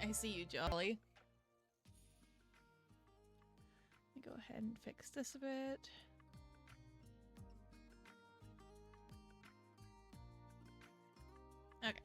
I see you, Jolly. Let me go ahead and fix this a bit. Okay.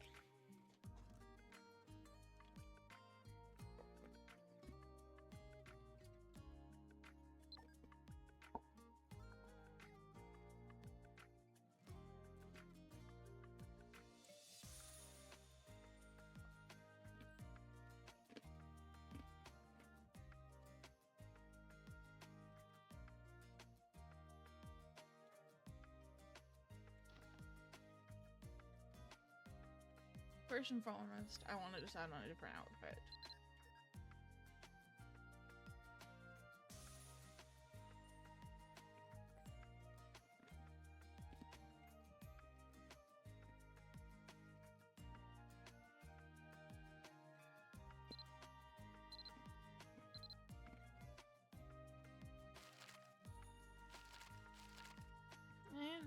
First and foremost, I want to decide on a different outfit.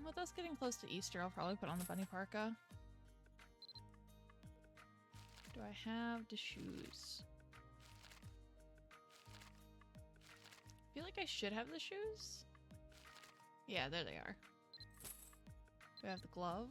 With us getting close to Easter, I'll probably put on the bunny parka. Do I have the shoes? I feel like I should have the shoes. Yeah, there they are. Do I have the glove?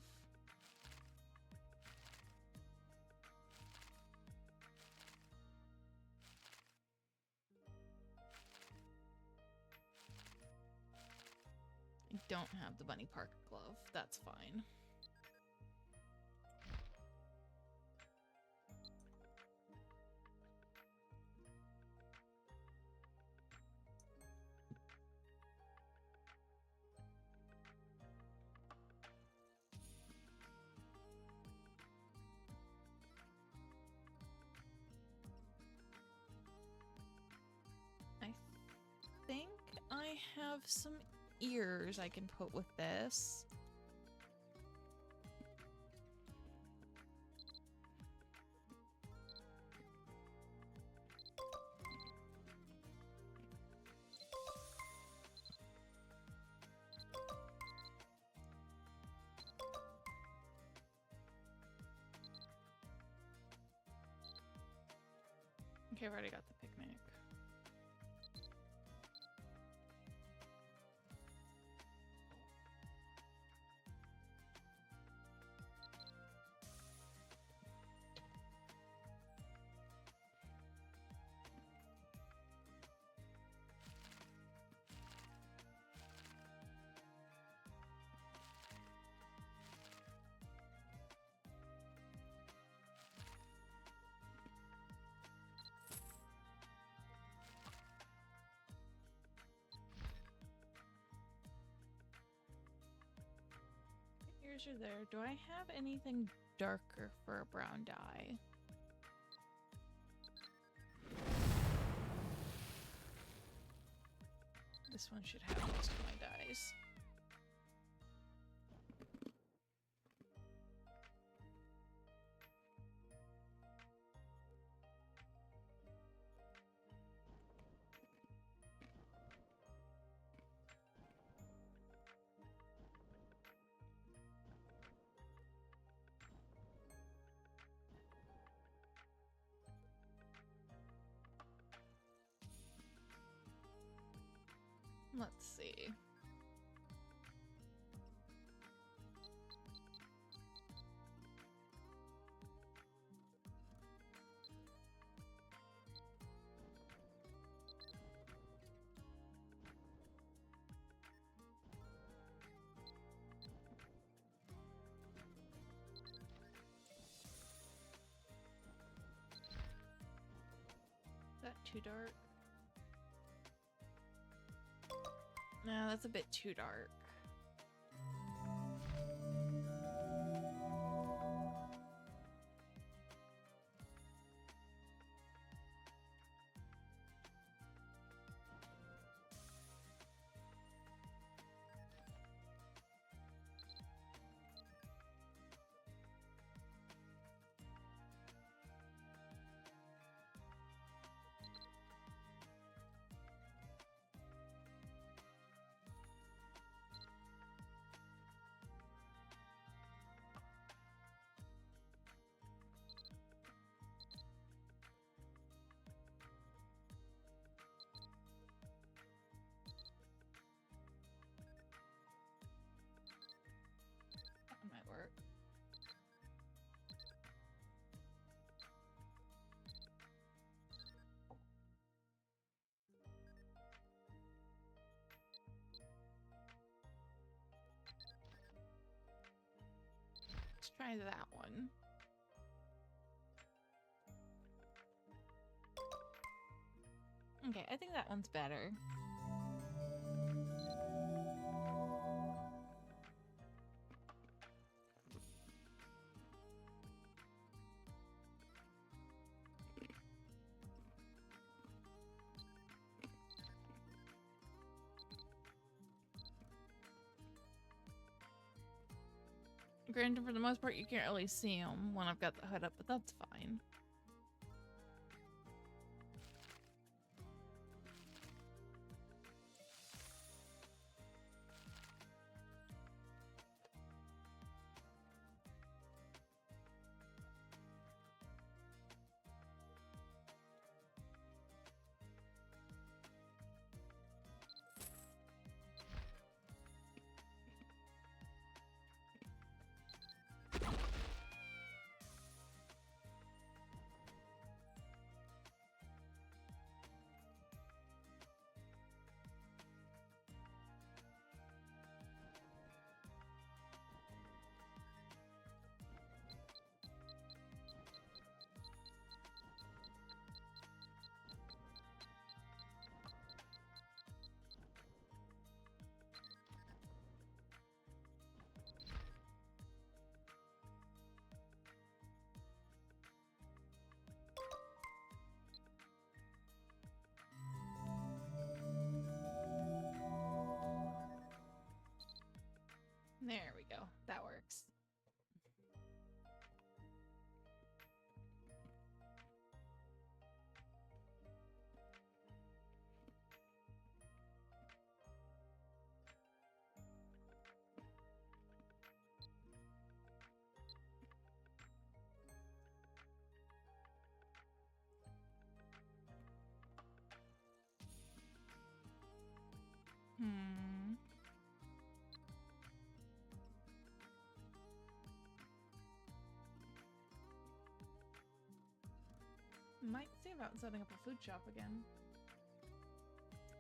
I don't have the bunny parka glove. That's fine. I think I have some ears I can put with this. Okay, I've already got the picnic. Ears are there. Do I have anything darker for a brown dye? This one should have most of my dyes. Let's see. Is that too dark? No, that's a bit too dark. try that one. Okay, I think that one's better. Granted, for the most part, you can't really see them when I've got the hood up, but that's fine. There we go. That works. Might see about setting up a food shop again.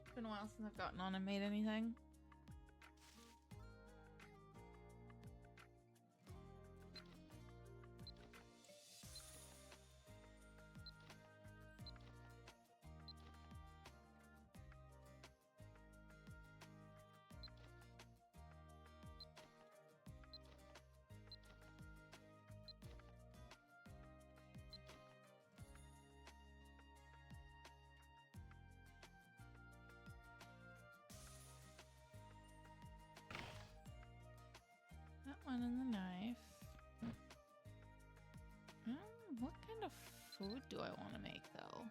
It's been a while since I've gotten on and made anything. That one and the knife. What kind of food do I want to make, though?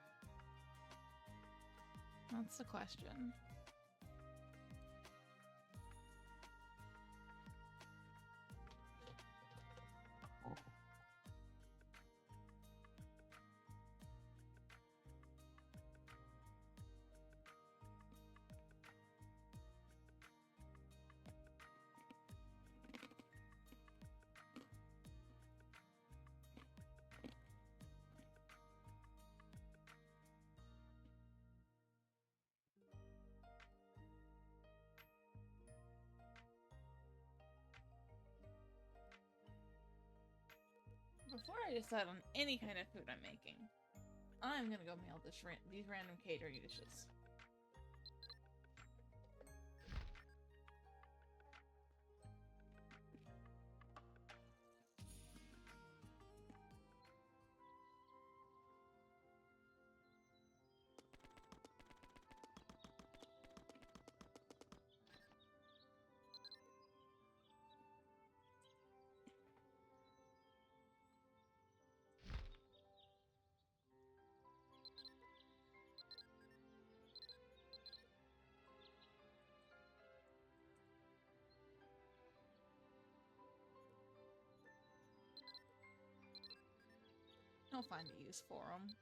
That's the question. Before I decide on any kind of food I'm making, I'm gonna go mail these random catering dishes. I'll find a use for them.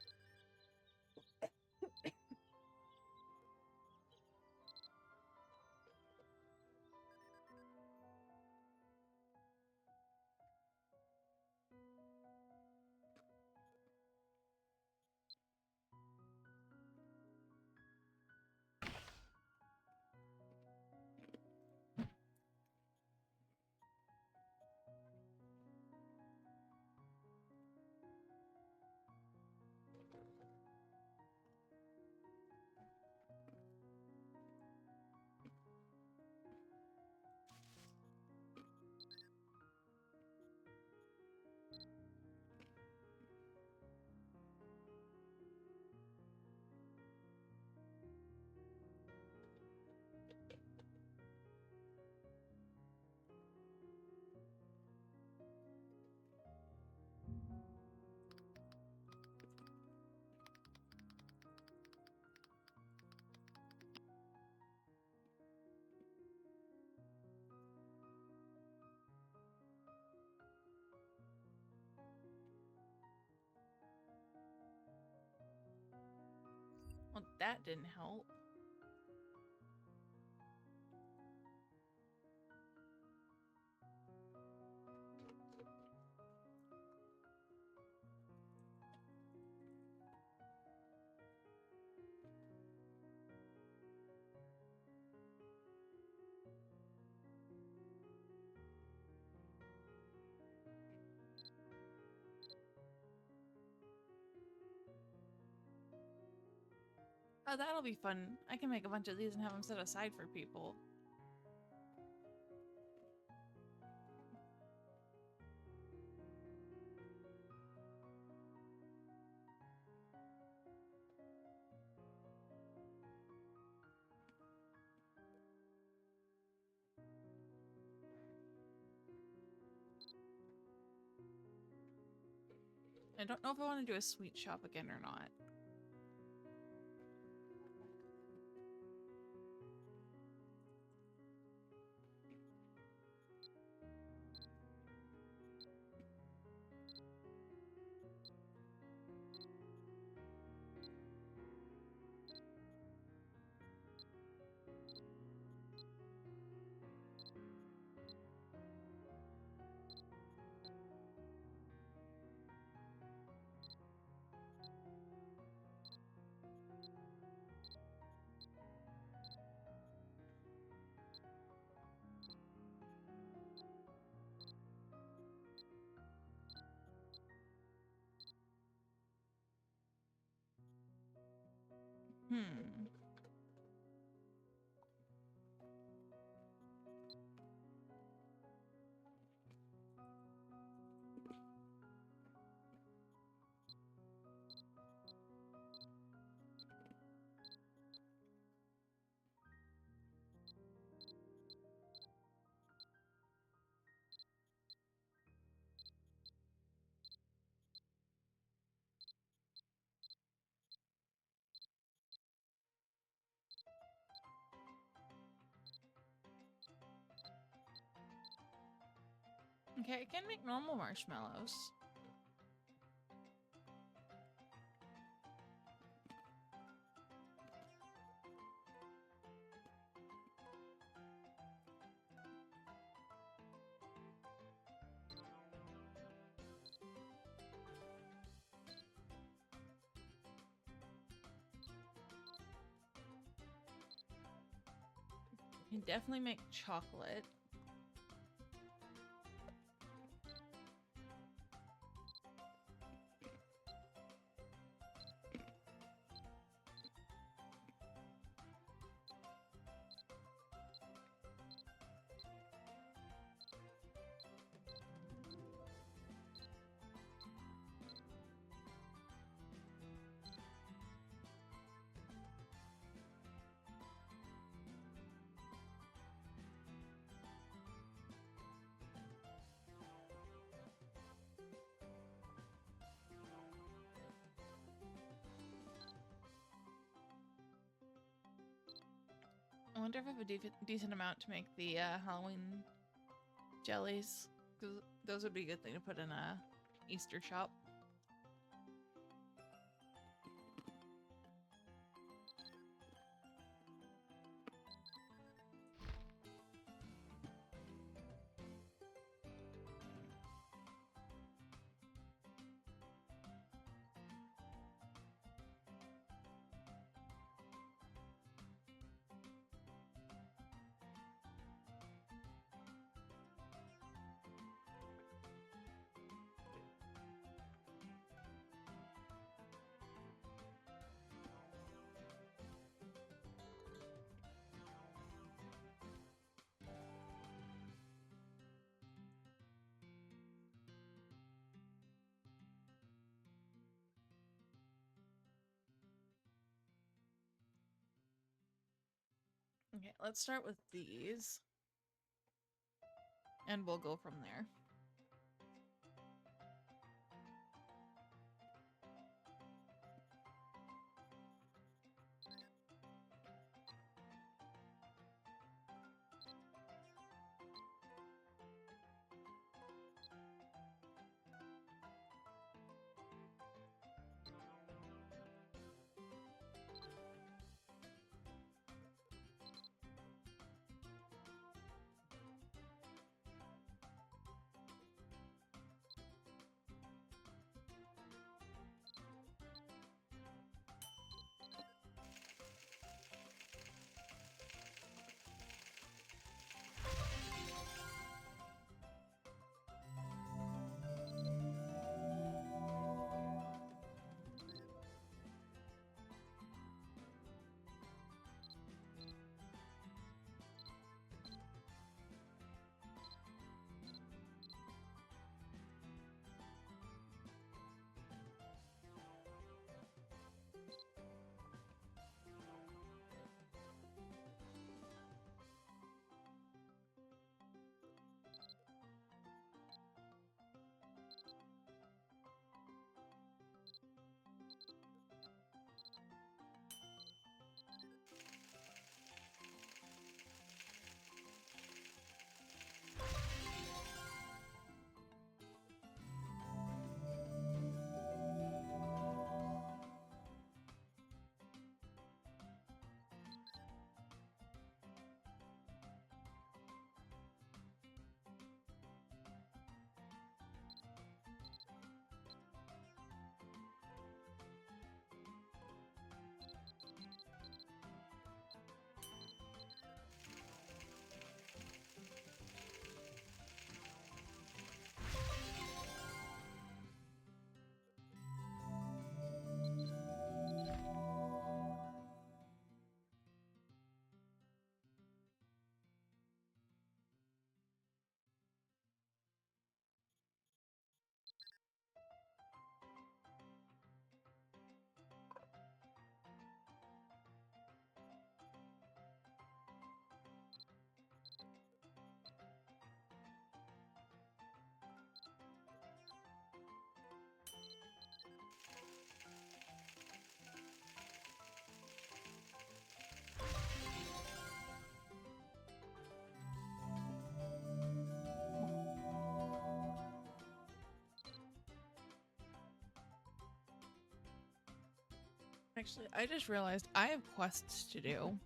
that didn't help. Oh, that'll be fun. I can make a bunch of these and have them set aside for people. I don't know if I want to do a sweet shop again or not. Hmm. Okay, I can make normal marshmallows. I can definitely make chocolate. I wonder if I have a decent amount to make the Halloween jellies. Because those would be a good thing to put in a Easter shop. Okay, let's start with these. And we'll go from there. Actually, I just realized I have quests to do.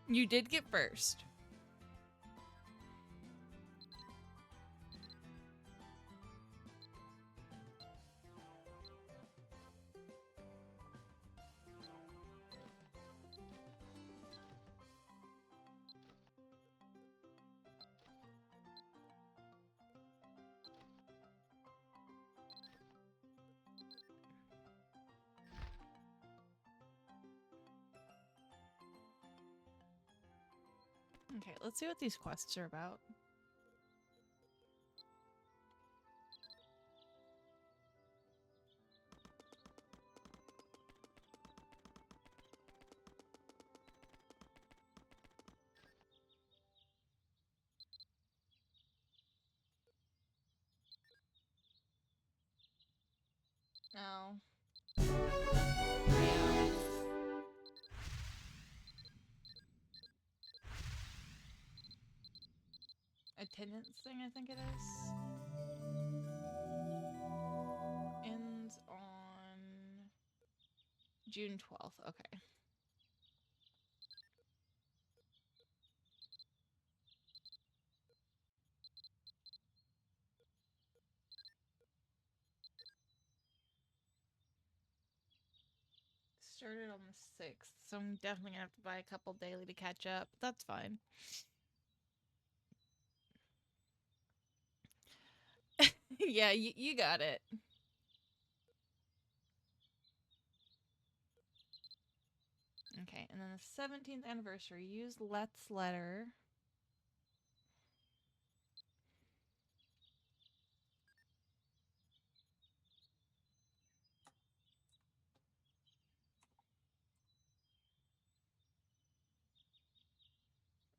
You did get first. Okay, let's see what these quests are about. Oh. Yeah. Attendance thing, I think it is. Ends on June 12th. Okay. Started on the 6th, so I'm definitely gonna have to buy a couple daily to catch up. That's fine. Yeah, you got it. Okay, and then the 17th anniversary. Use Let's Letter.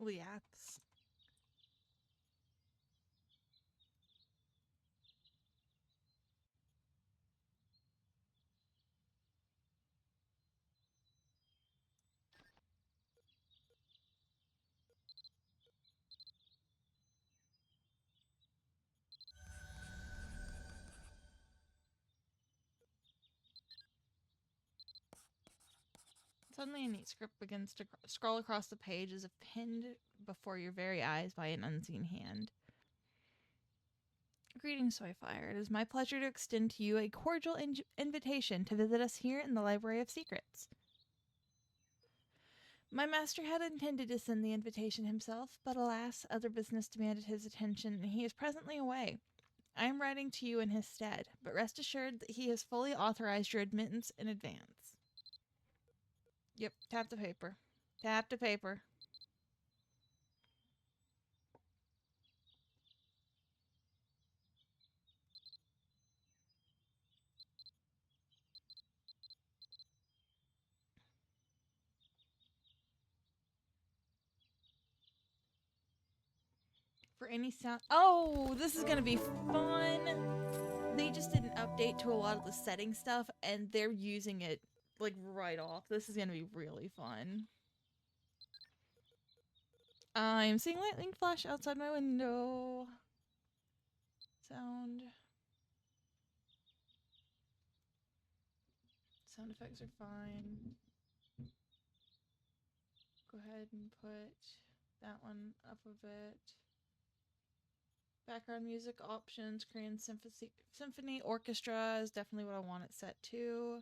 Liats. Suddenly, a neat script begins to scroll across the page as if pinned before your very eyes by an unseen hand. Greetings, Soyfire. It is my pleasure to extend to you a cordial invitation to visit us here in the Library of Secrets. My master had intended to send the invitation himself, but alas, other business demanded his attention, and he is presently away. I am writing to you in his stead, but rest assured that he has fully authorized your admittance in advance. Yep, tap the paper. Tap the paper. For any sound. Oh, this is gonna be fun. They just did an update to a lot of the setting stuff, and they're using it like right off. This is gonna be really fun. I'm seeing lightning flash outside my window. Sound effects are fine. Go ahead and put that one up a bit. Background music options, Korean symphony orchestra is definitely what I want it set to.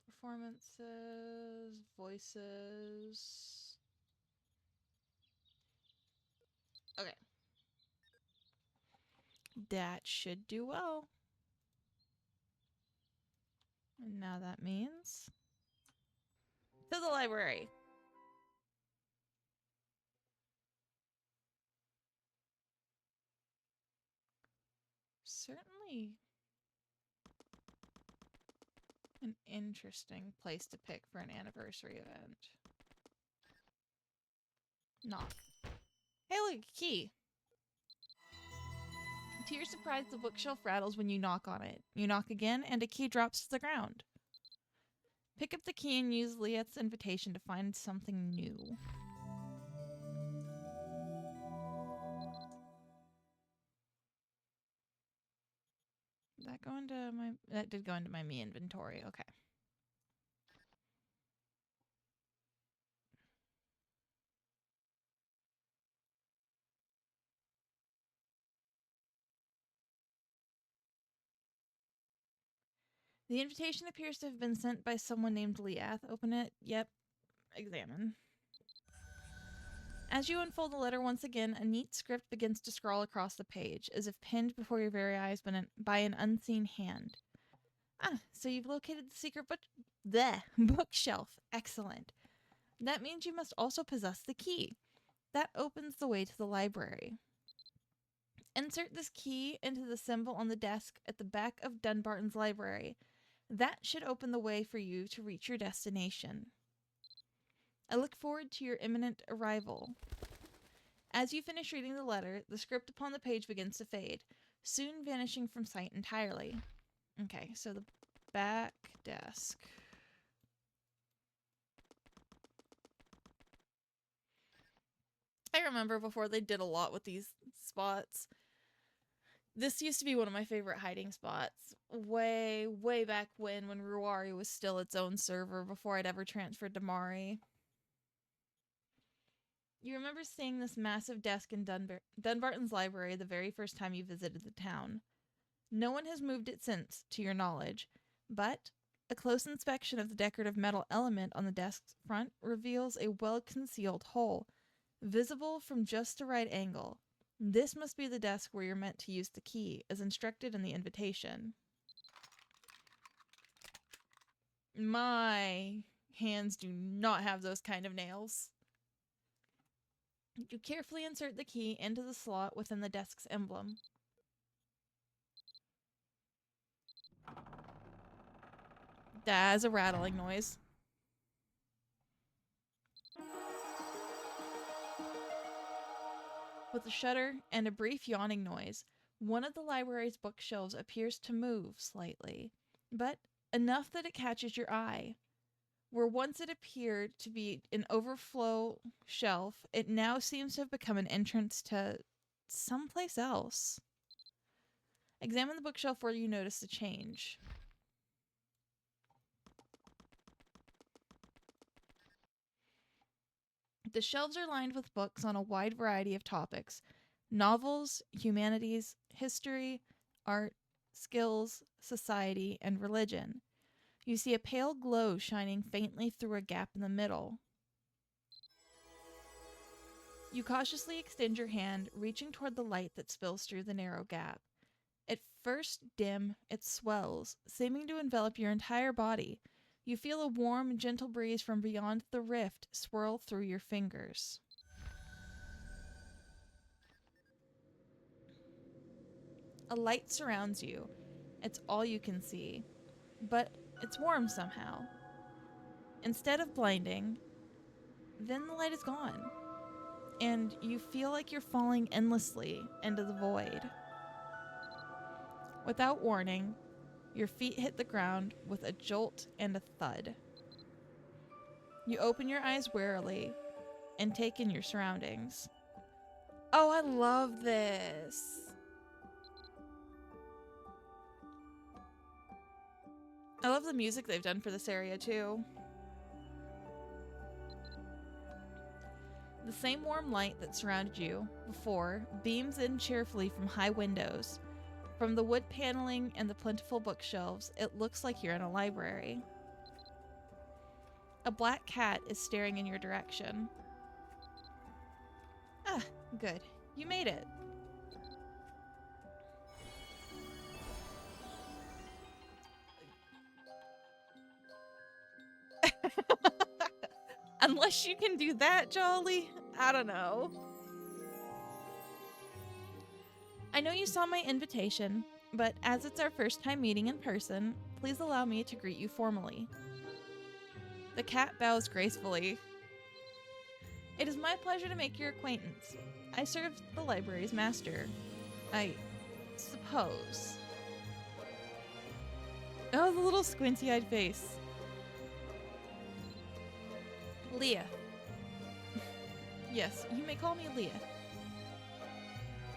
Performances, voices. Okay. That should do well. And now that means to the library. Certainly an interesting place to pick for an anniversary event. Knock. Hey, look, a key. To your surprise, the bookshelf rattles when you knock on it. You knock again, and a key drops to the ground. Pick up the key and use Liet's invitation to find something new. Did that go into my... That did go into my me inventory. Okay. The invitation appears to have been sent by someone named Liath. Open it. Yep. Examine. As you unfold the letter once again, a neat script begins to scrawl across the page, as if pinned before your very eyes by an unseen hand. Ah, so you've located the secret bookshelf. Excellent. That means you must also possess the key. That opens the way to the library. Insert this key into the symbol on the desk at the back of Dunbarton's library. That should open the way for you to reach your destination. I look forward to your imminent arrival. As you finish reading the letter, the script upon the page begins to fade, soon vanishing from sight entirely. Okay, so the back desk. I remember before they did a lot with these spots. This used to be one of my favorite hiding spots. Way back when Ruari was still its own server before I'd ever transferred to Mari. You remember seeing this massive desk in Dunbarton's library the very first time you visited the town. No one has moved it since, to your knowledge, but a close inspection of the decorative metal element on the desk's front reveals a well-concealed hole, visible from just the right angle. This must be the desk where you're meant to use the key, as instructed in the invitation. My hands do not have those kind of nails. You carefully insert the key into the slot within the desk's emblem. That's a rattling noise. With a shudder and a brief yawning noise, one of the library's bookshelves appears to move slightly, but enough that it catches your eye. Where once it appeared to be an overflow shelf, it now seems to have become an entrance to someplace else. Examine the bookshelf where you notice the change. The shelves are lined with books on a wide variety of topics: novels, humanities, history, art, skills, society, and religion. You see a pale glow shining faintly through a gap in the middle. You cautiously extend your hand, reaching toward the light that spills through the narrow gap. At first dim, it swells, seeming to envelop your entire body. You feel a warm, gentle breeze from beyond the rift swirl through your fingers. A light surrounds you. It's all you can see, but it's warm somehow. Instead of blinding, then the light is gone, and you feel like you're falling endlessly into the void. Without warning, your feet hit the ground with a jolt and a thud. You open your eyes warily and take in your surroundings. Oh, I love this. I love the music they've done for this area too. The same warm light that surrounded you before beams in cheerfully from high windows. From the wood paneling and the plentiful bookshelves, it looks like you're in a library. A black cat is staring in your direction. Ah, good. You made it. Unless you can do that, Jolly. I don't know. I know you saw my invitation, but as it's our first time meeting in person, please allow me to greet you formally. The cat bows gracefully. It is my pleasure to make your acquaintance. I served the library's master. I suppose. Oh, the little squinty-eyed face. Leah. Yes, you may call me Leah.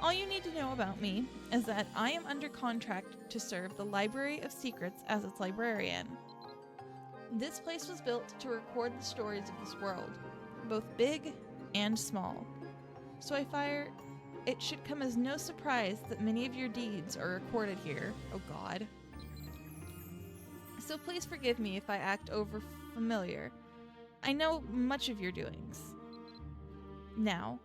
All you need to know about me is that I am under contract to serve the Library of Secrets as its librarian. This place was built to record the stories of this world, both big and small. So I fire, it should come as no surprise that many of your deeds are recorded here. Oh God. So please forgive me if I act over familiar. I know much of your doings. Now,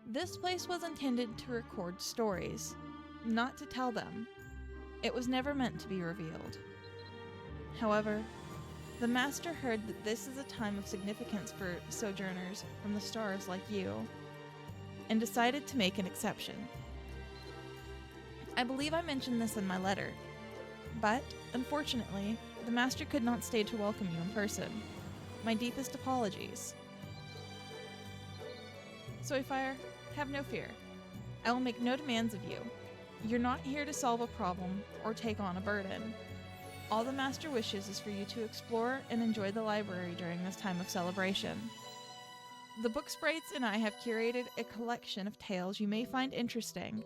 this place was intended to record stories, not to tell them. It was never meant to be revealed. However, the Master heard that this is a time of significance for sojourners from the stars like you, and decided to make an exception. I believe I mentioned this in my letter, but, unfortunately, the Master could not stay to welcome you in person. My deepest apologies. Soyfire, have no fear. I will make no demands of you. You're not here to solve a problem or take on a burden. All the Master wishes is for you to explore and enjoy the library during this time of celebration. The book sprites and I have curated a collection of tales you may find interesting.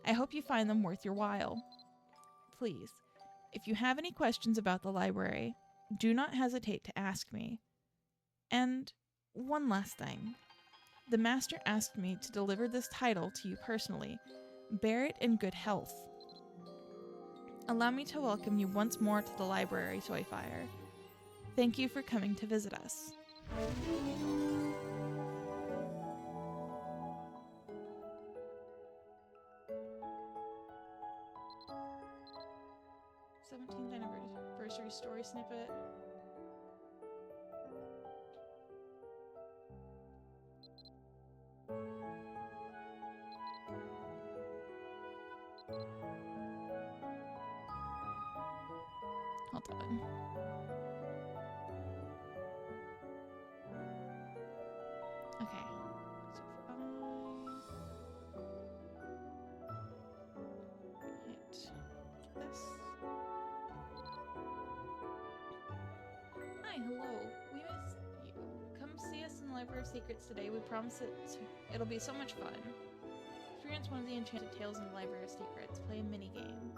I hope you find them worth your while. Please, if you have any questions about the library, do not hesitate to ask me. And one last thing. The Master asked me to deliver this title to you personally. Bear it in good health. Allow me to welcome you once more to the library, Soyfire. Thank you for coming to visit us. th Anniversary story snippet. Hold on. Okay. So if I hit this. Hi, hello. We missed you. Come see us in the Library of Secrets today. We promise it'll be so much fun. Experience one of the enchanted tales in the Library of Secrets. Play a minigame.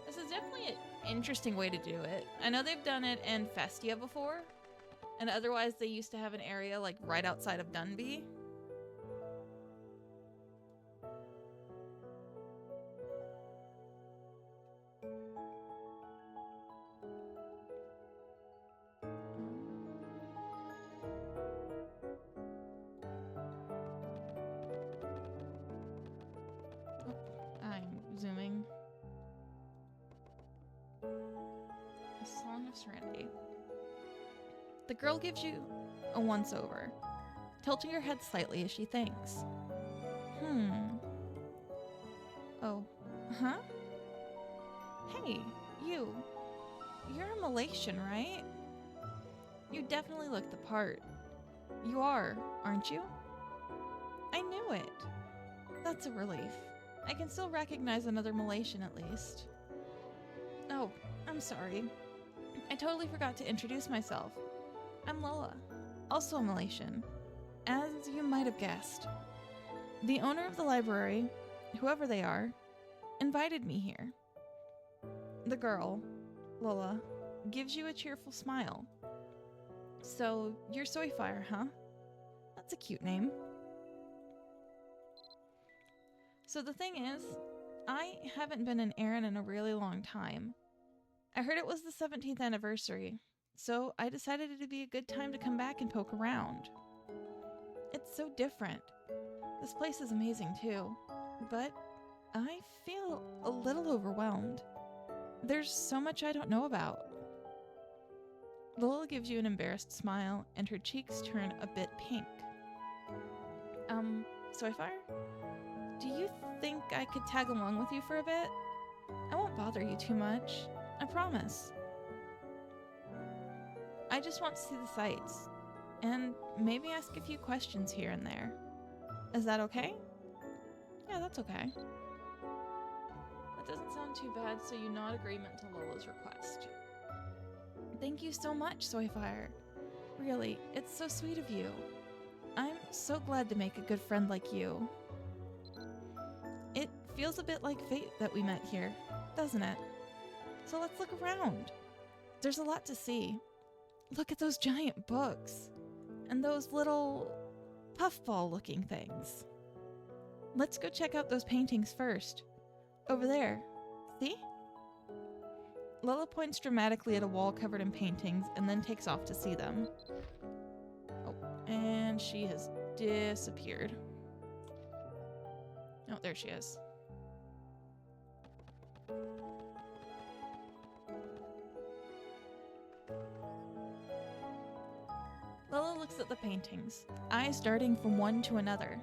This is definitely an interesting way to do it. I know they've done it in Festia before, and otherwise they used to have an area like right outside of Dunby. Zooming. A Song of Serenity. The girl gives you a once-over, tilting her head slightly as she thinks. Oh, huh? Hey, you. You're a Malaysian, right? You definitely look the part. You are, aren't you? I knew it. That's a relief. I can still recognize another Malaysian at least. Oh, I'm sorry. I totally forgot to introduce myself. I'm Lola, also a Malaysian, as you might have guessed. The owner of the library, whoever they are, invited me here. The girl, Lola, gives you a cheerful smile. So, you're Soyfire, huh? That's a cute name. So the thing is, I haven't been in Erin in a really long time. I heard it was the 17th anniversary, so I decided it'd be a good time to come back and poke around. It's so different. This place is amazing too, but I feel a little overwhelmed. There's so much I don't know about. Lola gives you an embarrassed smile, and her cheeks turn a bit pink. Soyfire? Do you think I could tag along with you for a bit? I won't bother you too much. I promise. I just want to see the sights, and maybe ask a few questions here and there. Is that okay? Yeah, that's okay. That doesn't sound too bad, so you nod agreement to Lola's request. Thank you so much, Soyfire. Really, it's so sweet of you. I'm so glad to make a good friend like you. It feels a bit like fate that we met here, doesn't it? So let's look around. There's a lot to see. Look at those giant books. And those little puffball-looking things. Let's go check out those paintings first. Over there. See? Lola points dramatically at a wall covered in paintings and then takes off to see them. Oh, and she has disappeared. Oh, there she is. Lola looks at the paintings, eyes darting from one to another.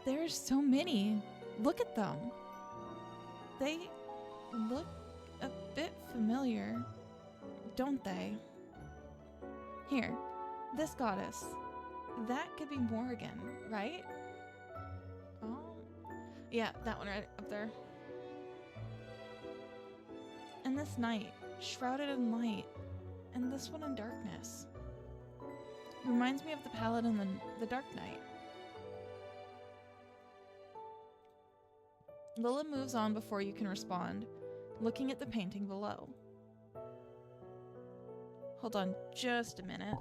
There's so many. Look at them. They look a bit familiar, don't they? Here, this goddess. That could be Morrigan, right? Oh, yeah, that one right up there. And this knight, shrouded in light, and this one in darkness. Reminds me of the paladin in the Dark Knight. Lola moves on before you can respond, looking at the painting below. Hold on just a minute.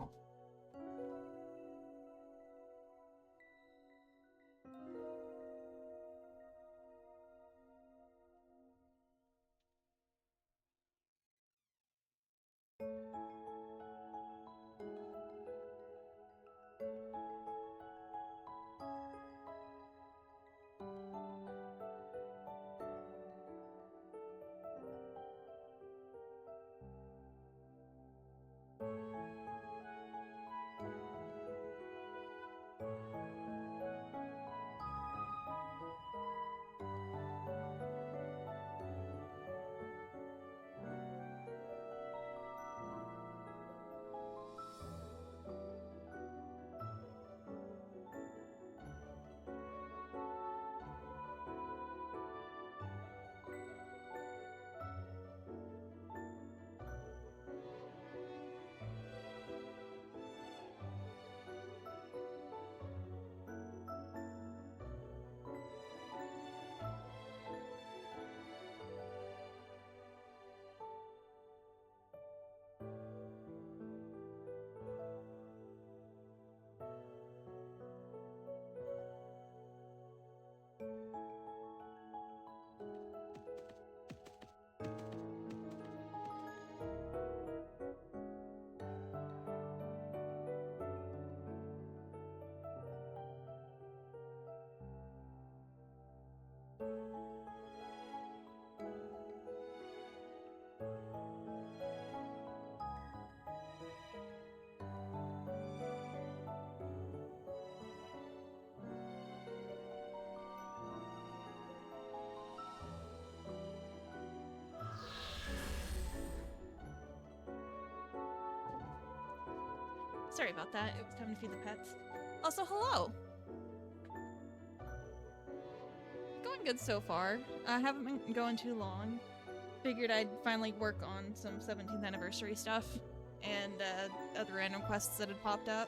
Sorry about that. It was time to feed the pets. Also, hello! Going good so far. I haven't been going too long. Figured I'd finally work on some 17th anniversary stuff and other random quests that had popped up.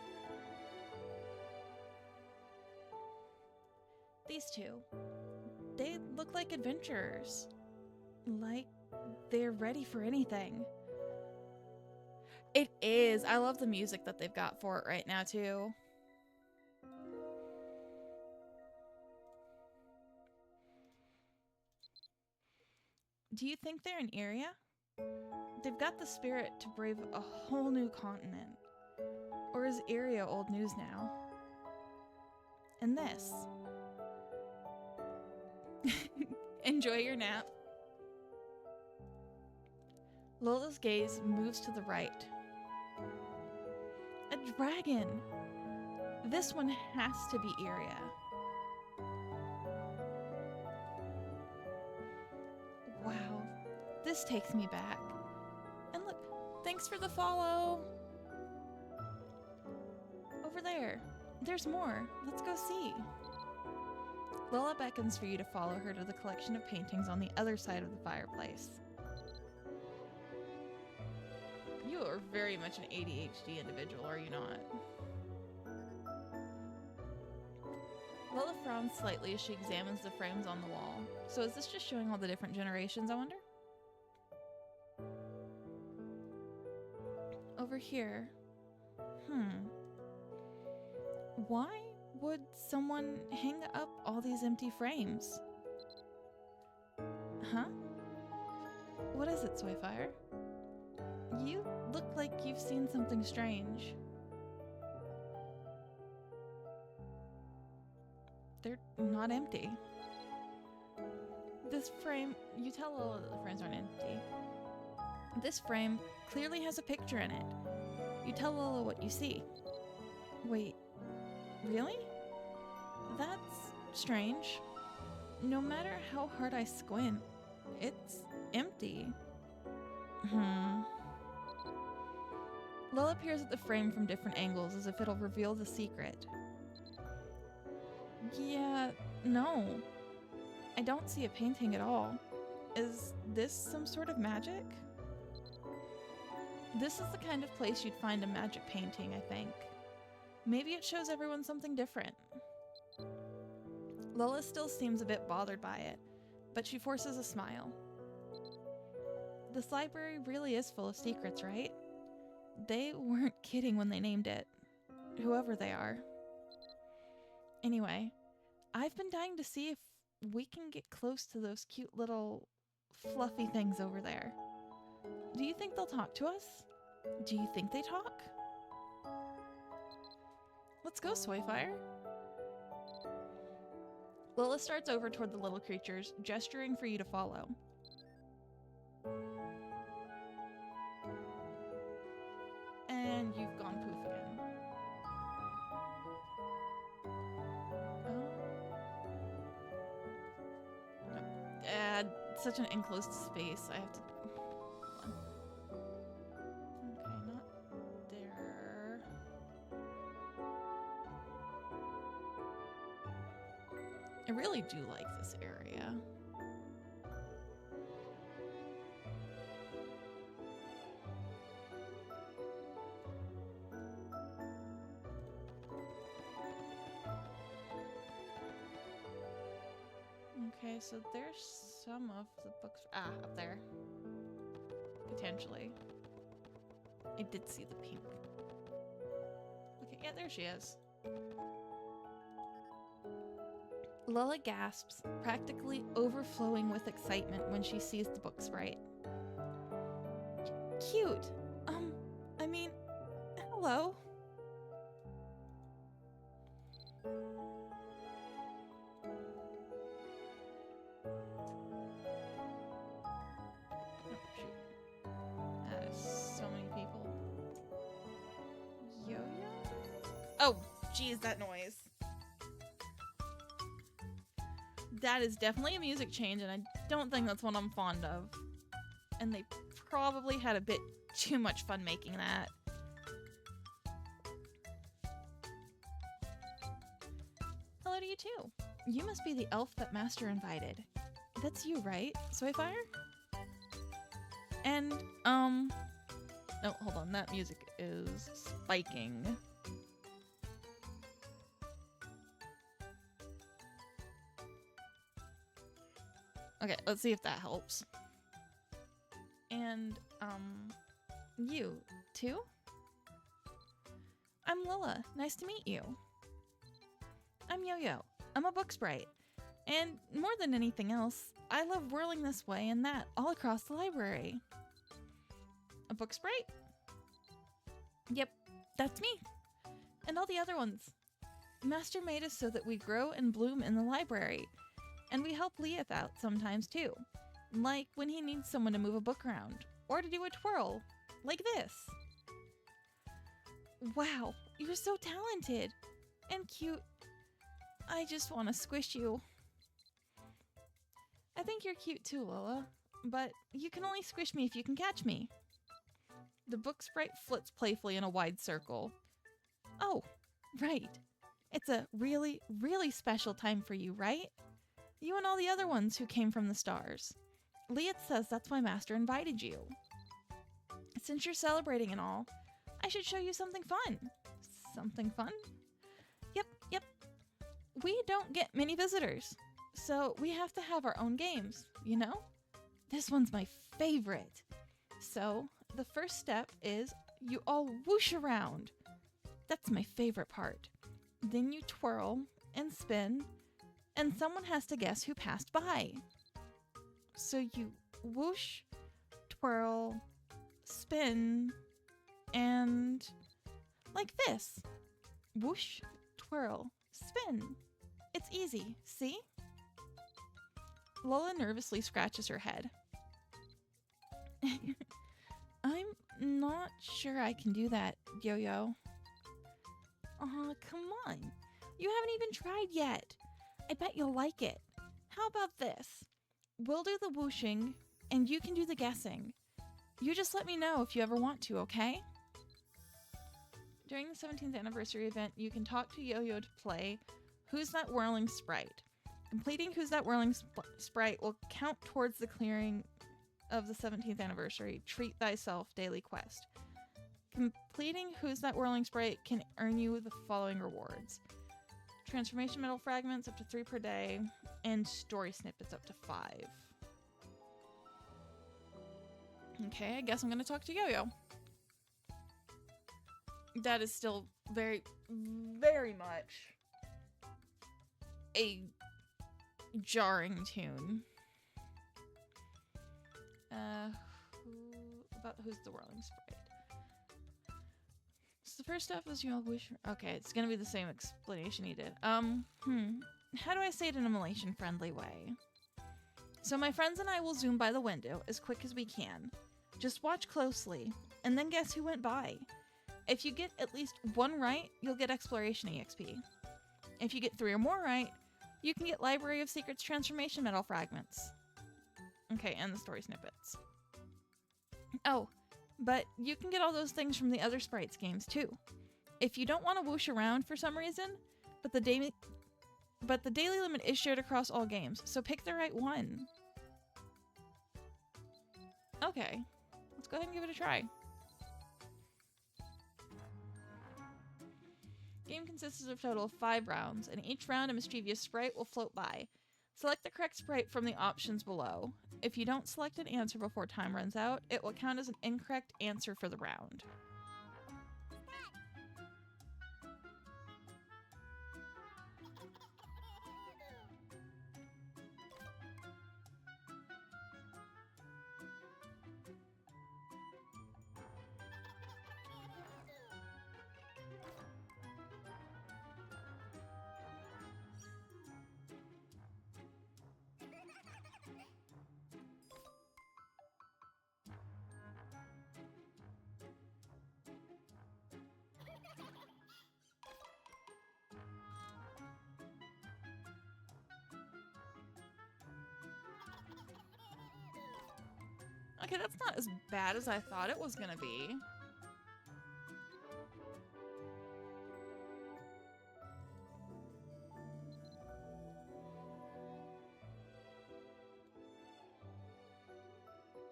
These two. They look like adventurers. Like they're ready for anything. It is. I love the music that they've got for it right now, too. Do you think they're an area? They've got the spirit to brave a whole new continent. Or is area old news now? And this. Enjoy your nap. Lola's gaze moves to the right. A dragon! This one has to be Iria. Wow, this takes me back. And look, thanks for the follow! Over there, There's more. Let's go see. Lila beckons for you to follow her to the collection of paintings on the other side of the fireplace. You are very much an ADHD individual, are you not? Lila frowns slightly as she examines the frames on the wall. So is this just showing all the different generations, I wonder? Over here. Why would someone hang up all these empty frames? Huh? What is it, Soyfire? You look like you've seen something strange. They're not empty. This frame, you tell Lola that the frames aren't empty. This frame clearly has a picture in it. You tell Lola what you see. Wait, really? That's strange. No matter how hard I squint, it's empty. Lola peers at the frame from different angles as if it'll reveal the secret. Yeah, no. I don't see a painting at all. Is this some sort of magic? This is the kind of place you'd find a magic painting, I think. Maybe it shows everyone something different. Lola still seems a bit bothered by it, but she forces a smile. This library really is full of secrets, right? They weren't kidding when they named it. Whoever they are. Anyway, I've been dying to see if we can get close to those cute little fluffy things over there. Do you think they'll talk to us? Do you think they talk? Let's go, Soyfire. Lola starts over toward the little creatures, gesturing for you to follow. And you've gone poof again. No. Such an enclosed space. I have to... Hold on. Okay, not there. I really do like this area. Okay, so there's some of the books. Up there. Potentially. I did see the pink. Okay, yeah, there she is. Lola gasps, practically overflowing with excitement when she sees the book sprite. Cute! I mean, hello? Oh, shoot. That is so many people. Yo-yo? Oh, geez, that noise. That is definitely a music change, and I don't think that's what I'm fond of. And they probably had a bit too much fun making that. Hello to you too. You must be the elf that Master invited. That's you, right, Soyfire? And, oh, hold on, that music is spiking. Okay, let's see if that helps. And, you, too? I'm Lila. Nice to meet you. I'm Yo-Yo. I'm a book sprite. And more than anything else, I love whirling this way and that all across the library. A book sprite? Yep, that's me. And all the other ones. Master made us so that we grow and bloom in the library. And we help Leith out sometimes too. Like when he needs someone to move a book around. Or to do a twirl. Like this. Wow, you're so talented. And cute. I just want to squish you. I think you're cute too, Lola. But you can only squish me if you can catch me. The book sprite flits playfully in a wide circle. Oh, right. It's a really, really special time for you, right? You and all the other ones who came from the stars. Liet says that's why Master invited you. Since you're celebrating and all, I should show you something fun. Something fun? Yep. We don't get many visitors, so we have to have our own games, you know? This one's my favorite. So, the first step is you all whoosh around. That's my favorite part. Then you twirl and spin, and someone has to guess who passed by. So you whoosh, twirl, spin, and like this. Whoosh, twirl, spin. It's easy, see? Lola nervously scratches her head. I'm not sure I can do that, Yo-Yo. Aw, come on. You haven't even tried yet. I bet you'll like it. How about this? We'll do the whooshing, and you can do the guessing. You just let me know if you ever want to, okay? During the 17th anniversary event, you can talk to Yo-Yo to play Who's That Whirling Sprite? Completing Who's That Whirling Sprite will count towards the clearing of the 17th anniversary Treat Thyself daily quest. Completing Who's That Whirling Sprite can earn you the following rewards. Transformation metal fragments up to 3 per day, and story snippets up to 5. Okay, I guess I'm gonna talk to Yo-Yo. That is still very, very much a jarring tune. Who's the whirling sprite? So the first step is you'll wish. Okay, it's gonna be the same explanation he did. How do I say it in a Malaysian-friendly way? So my friends and I will zoom by the window as quick as we can. Just watch closely, and then guess who went by. If you get at least 1 right, you'll get Exploration EXP. If you get 3 or more right, you can get Library of Secrets Transformation Metal Fragments. Okay, and the story snippets. Oh, but you can get all those things from the other Sprites games too. If you don't want to whoosh around for some reason, but the daily limit is shared across all games, so pick the right one. Okay, let's go ahead and give it a try. Game consists of a total of 5 rounds, and each round a mischievous sprite will float by. Select the correct sprite from the options below. If you don't select an answer before time runs out, it will count as an incorrect answer for the round. Okay, that's not as bad as I thought it was gonna be.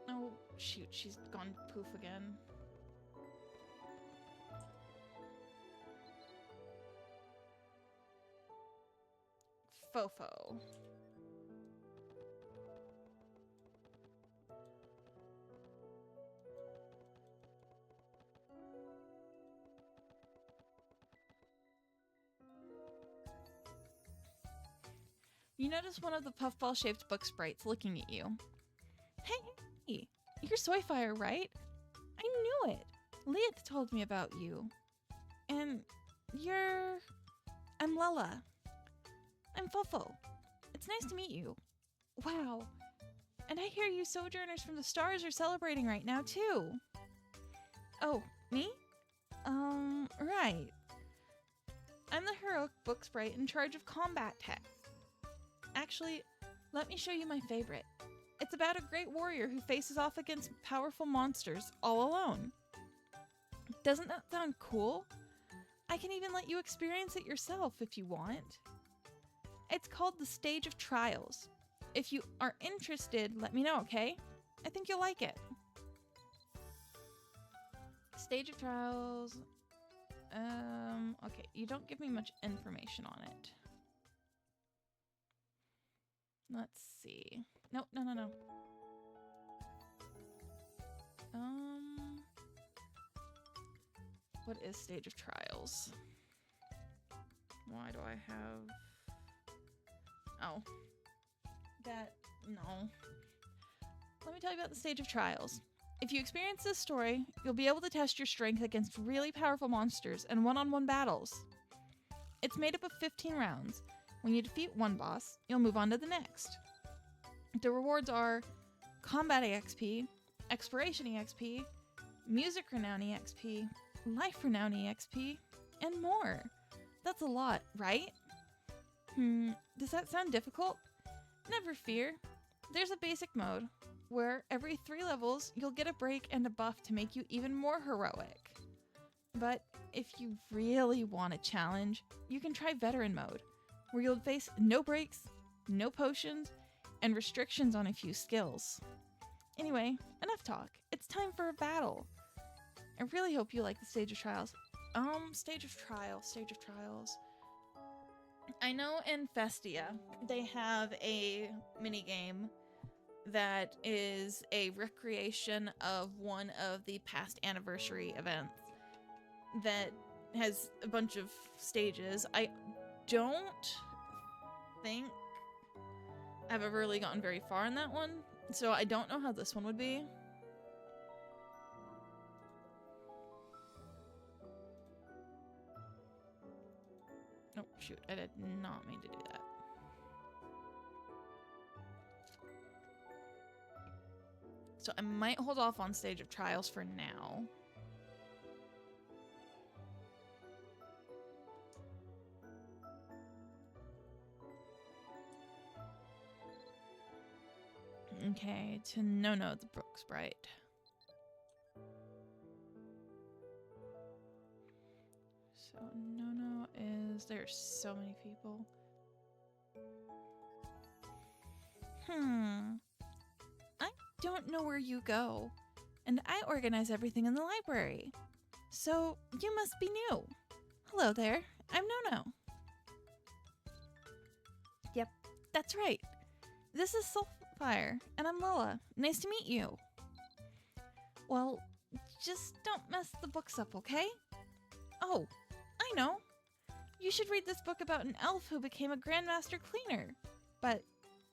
Oh, shoot, she's gone poof again. Fofo. You notice one of the puffball-shaped book sprites looking at you. Hey, you're Soyfire, right? I knew it. Liet told me about you. And you're... I'm Lella. I'm Fofo. It's nice to meet you. Wow. And I hear you sojourners from the stars are celebrating right now, too. Oh, me? Right. I'm the heroic book sprite in charge of combat tech. Actually, let me show you my favorite. It's about a great warrior who faces off against powerful monsters all alone. Doesn't that sound cool? I can even let you experience it yourself if you want. It's called the Stage of Trials. If you are interested, let me know, okay? I think you'll like it. Stage of Trials. Okay, you don't give me much information on it. Let's see. No. What is Stage of Trials? Why do I have... Oh. No. Let me tell you about the Stage of Trials. If you experience this story, you'll be able to test your strength against really powerful monsters and one-on-one battles. It's made up of 15 rounds. When you defeat one boss, you'll move on to the next. The rewards are Combat EXP, Exploration EXP, Music Renown EXP, Life Renown EXP, and more. That's a lot, right? Does that sound difficult? Never fear. There's a basic mode, where every 3 levels, you'll get a break and a buff to make you even more heroic. But if you really want a challenge, you can try Veteran mode, where you'll face no breaks, no potions, and restrictions on a few skills. Anyway, enough talk. It's time for a battle. I really hope you like the Stage of Trials. Stage of Trials. I know in Festia, they have a minigame that is a recreation of one of the past anniversary events that has a bunch of stages. I don't think I've ever really gotten very far in that one, so I don't know how this one would be. Oh, shoot, I did not mean to do that. So I might hold off on Stage of Trials for now. Okay, to No the Brook Sprite. So No is... There's so many people. I don't know where you go, and I organize everything in the library. So you must be new. Hello there, I'm No. Yep, that's right. This is Soulfire, and I'm Lila. Nice to meet you. Well, just don't mess the books up, okay? Oh, I know. You should read this book about an elf who became a Grandmaster Cleaner. But,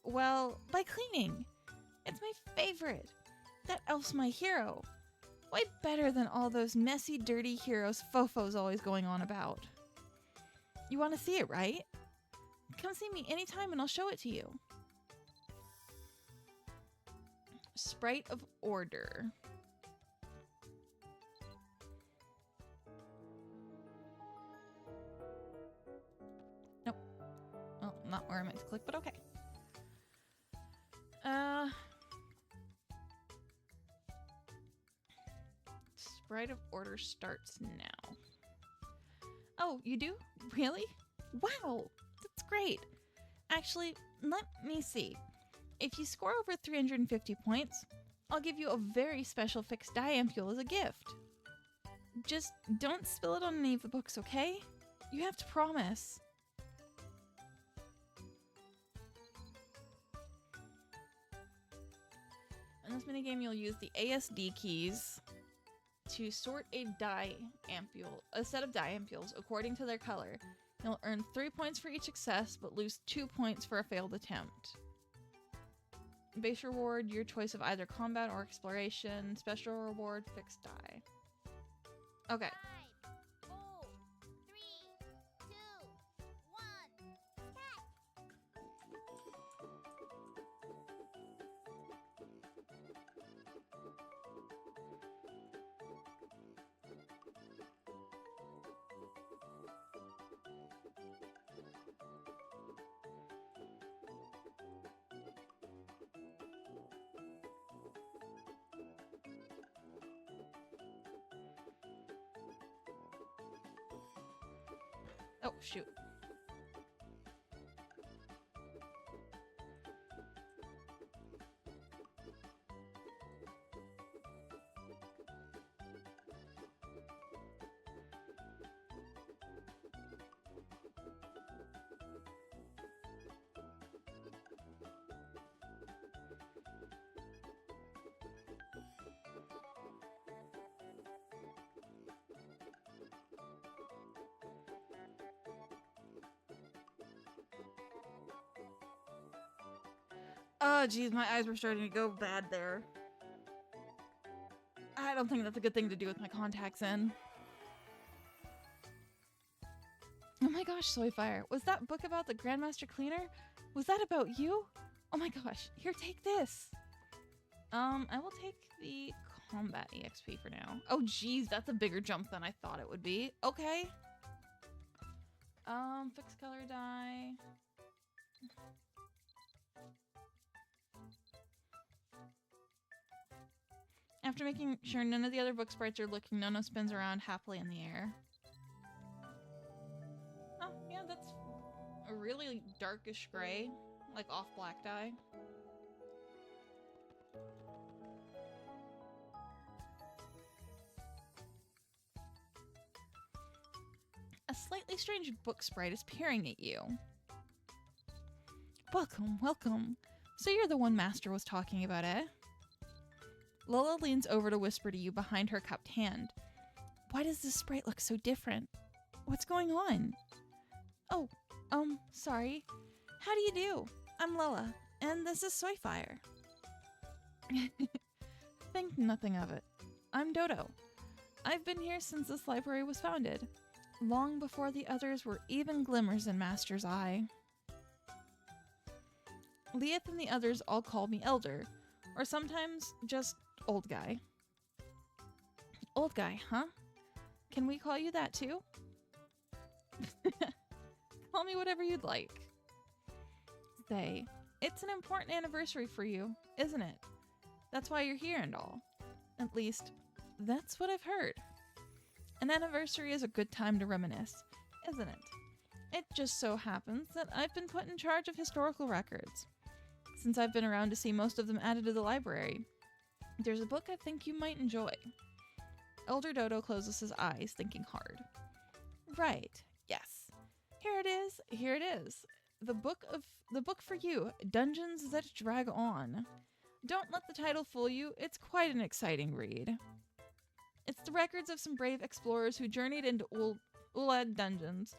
well, by cleaning. It's my favorite. That elf's my hero. Way better than all those messy, dirty heroes Fofo's always going on about. You want to see it, right? Come see me anytime and I'll show it to you. Sprite of Order. Nope. Well, not where I meant to click, but okay. Sprite of Order starts now. Oh, you do? Really? Wow, that's great. Actually, let me see. If you score over 350 points, I'll give you a very special fixed die ampule as a gift. Just don't spill it on any of the books, okay? You have to promise. In this minigame, you'll use the ASD keys to sort a set of die ampules according to their color. You'll earn 3 points for each success, but lose 2 points for a failed attempt. Base reward, your choice of either combat or exploration. Special reward, fixed die. Okay. 5, 4, 3, 2, 1, start! Oh, shoot. Oh, geez, my eyes were starting to go bad there. I don't think that's a good thing to do with my contacts in. Oh my gosh, Soyfire, was that book about the Grandmaster Cleaner? Was that about you? Oh my gosh, here, take this. I will take the combat EXP for now. Oh geez, that's a bigger jump than I thought it would be. Okay. Fix color dye. After making sure none of the other book sprites are looking, Nono spins around happily in the air. Oh, yeah, that's a really darkish gray, like off black dye. A slightly strange book sprite is peering at you. Welcome, welcome. So you're the one Master was talking about, eh? Lola leans over to whisper to you behind her cupped hand. Why does this sprite look so different? What's going on? Oh, sorry. How do you do? I'm Lola, and this is Soyfire. Think nothing of it. I'm Dodo. I've been here since this library was founded, long before the others were even glimmers in Master's eye. Leith and the others all call me Elder, or sometimes just Old Guy. Old Guy, huh? Can we call you that too? Call me whatever you'd like. Say, it's an important anniversary for you, isn't it? That's why you're here and all. At least, that's what I've heard. An anniversary is a good time to reminisce, isn't it? It just so happens that I've been put in charge of historical records. Since I've been around to see most of them added to the library, there's a book I think you might enjoy. Elder Dodo closes his eyes, thinking hard. Right, yes. Here it is. The book for you, Dungeons That Drag On. Don't let the title fool you, it's quite an exciting read. It's the records of some brave explorers who journeyed into Ulad dungeons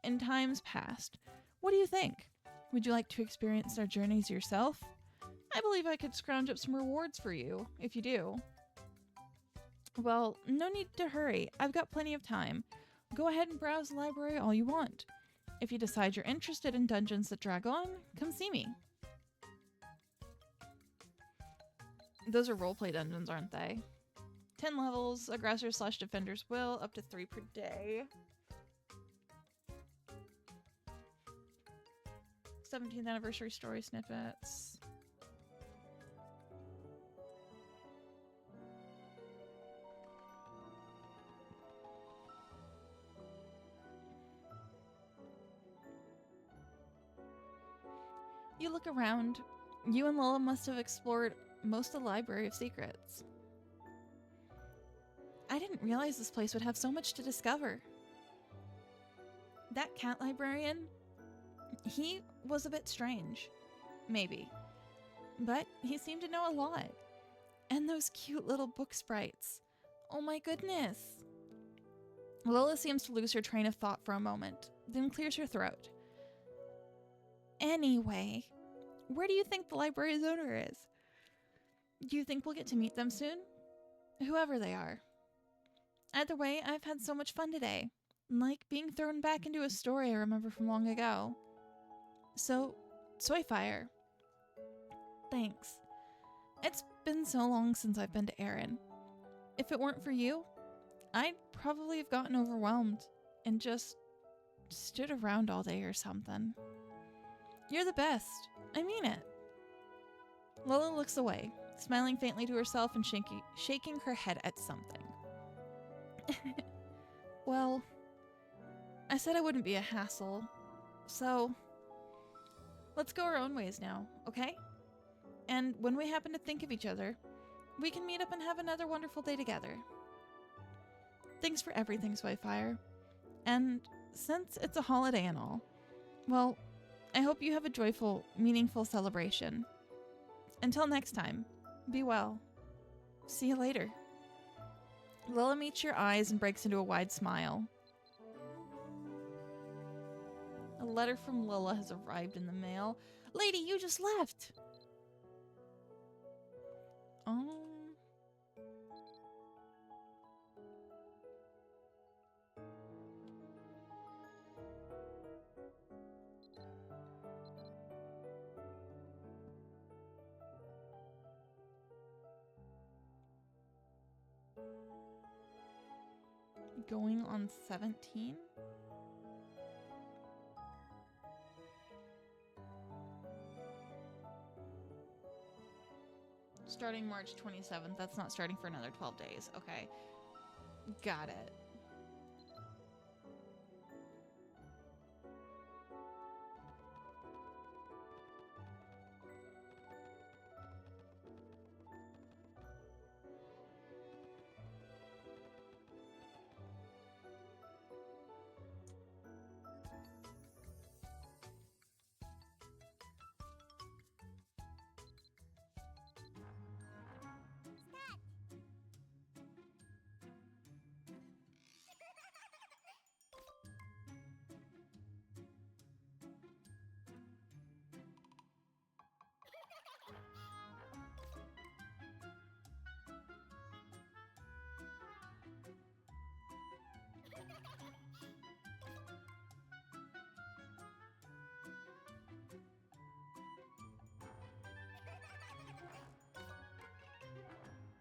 in times past. What do you think? Would you like to experience their journeys yourself? I believe I could scrounge up some rewards for you, if you do. Well, no need to hurry. I've got plenty of time. Go ahead and browse the library all you want. If you decide you're interested in Dungeons That Drag On, come see me. Those are roleplay dungeons, aren't they? 10 levels, aggressor/defender's will, up to 3 per day. 17th anniversary story snippets. You look around. You and Lola must have explored most of the Library of Secrets. I didn't realize this place would have so much to discover. That cat librarian, he was a bit strange. Maybe. But he seemed to know a lot. And those cute little book sprites. Oh my goodness. Lola seems to lose her train of thought for a moment, then clears her throat. Anyway, where do you think the library's owner is? Do you think we'll get to meet them soon? Whoever they are. Either way, I've had so much fun today. Like being thrown back into a story I remember from long ago. So, Soyfire. Thanks. It's been so long since I've been to Erin. If it weren't for you, I'd probably have gotten overwhelmed and just stood around all day or something. You're the best. I mean it. Lola looks away, smiling faintly to herself and shaking her head at something. Well, I said I wouldn't be a hassle. So, let's go our own ways now, okay? And when we happen to think of each other, we can meet up and have another wonderful day together. Thanks for everything, Swayfire. And since it's a holiday and all, well, I hope you have a joyful, meaningful celebration. Until next time, be well. See you later. Lilla meets your eyes and breaks into a wide smile. A letter from Lilla has arrived in the mail. Lady, you just left! Going on 17? Starting March 27th. That's not starting for another 12 days. Okay. Got it.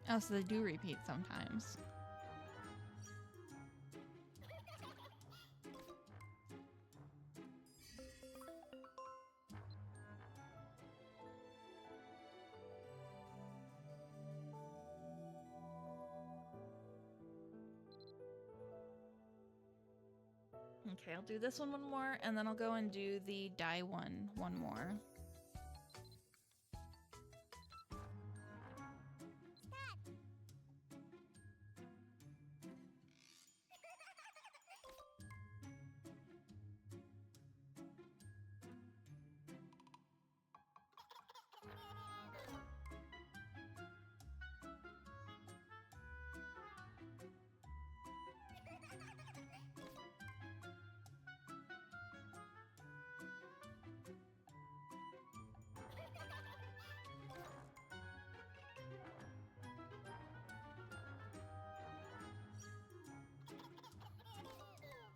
Oh, so they do repeat sometimes. Okay, I'll do this one more, and then I'll go and do the die one more.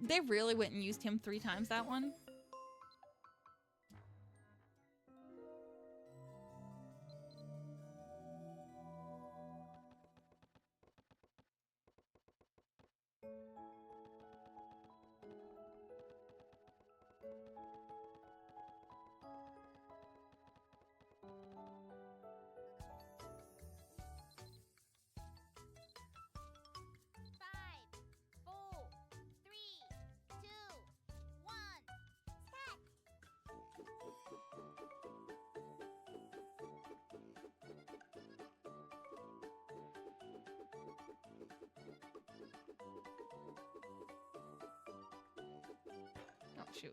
They really went and used him 3 times that one. Oh, shoot.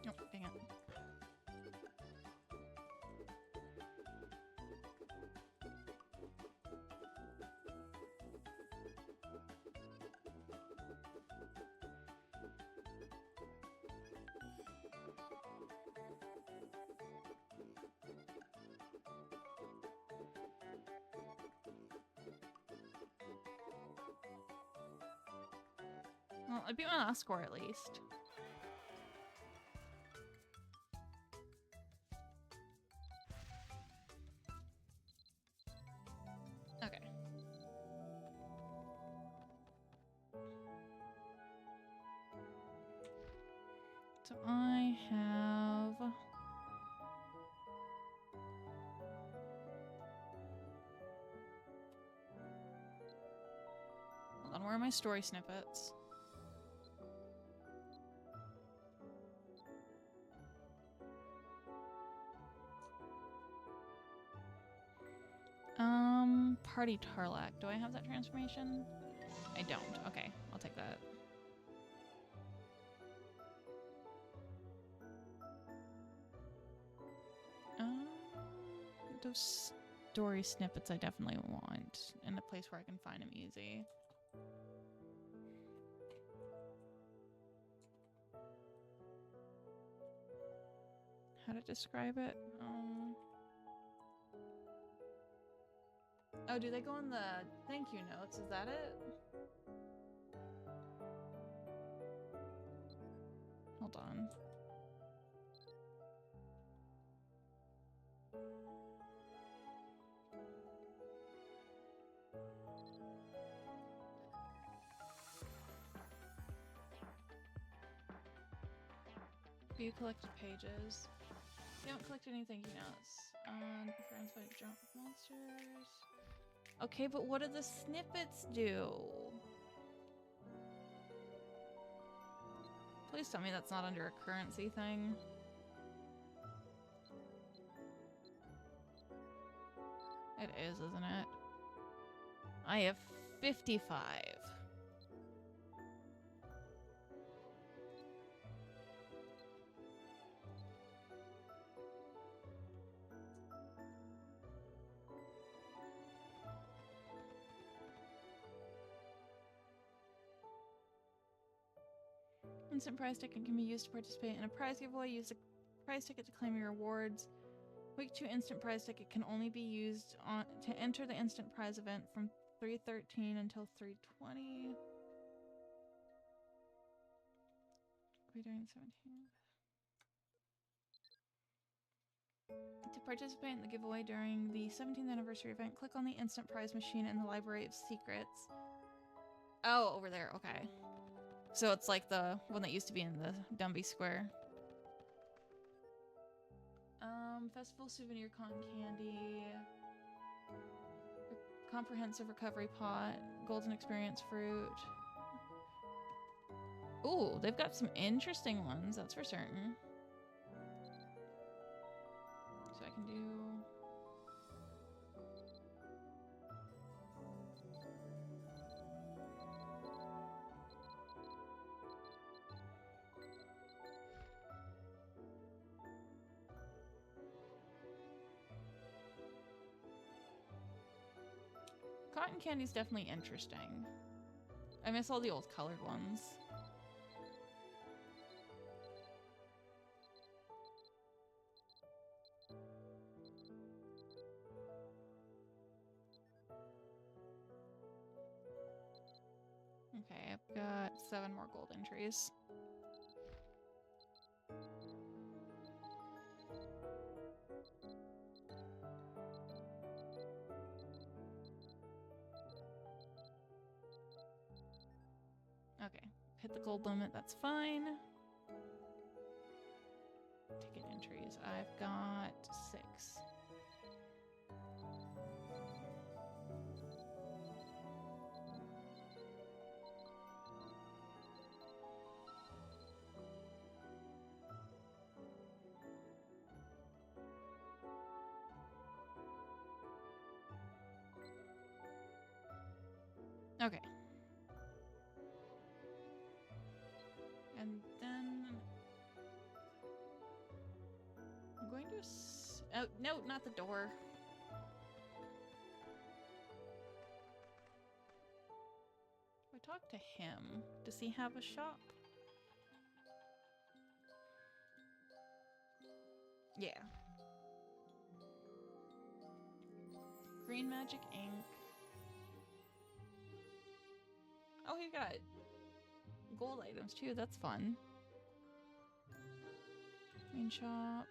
Oh, dang it. Well, I beat my last score at least. So I have... Hold on, where are my story snippets? Party Tarlac. Do I have that transformation? I don't. Okay, I'll take that. Those story snippets I definitely want in a place where I can find them easy. How to describe it? Oh, do they go in the thank you notes? Is that it? Hold on. View collected pages. You haven't collected any thank you notes. Friends fight jump monsters. Okay, but what do the snippets do? Please tell me that's not under a currency thing. It is, isn't it? I have 55. Instant prize ticket can be used to participate in a prize giveaway. Use the prize ticket to claim your rewards. Week 2 instant prize ticket can only be used to enter the instant prize event from 3:13 until 3:20. We're doing 17. To participate in the giveaway during the 17th anniversary event, click on the instant prize machine in the Library of Secrets. Oh, over there. Okay. So it's like the one that used to be in the Dumby Square. Festival souvenir cotton candy. Comprehensive recovery pot. Golden experience fruit. Ooh, they've got some interesting ones, that's for certain. So I can do... Cotton candy's definitely interesting. I miss all the old colored ones. Okay, I've got 7 more gold entries. Okay, hit the gold limit, that's fine. Ticket entries, I've got 6. Okay. And then I'm going to oh, no, not the door. I talked to him. Does he have a shop? Yeah. Green Magic Ink. Oh, he got gold items too. That's fun. Main shop.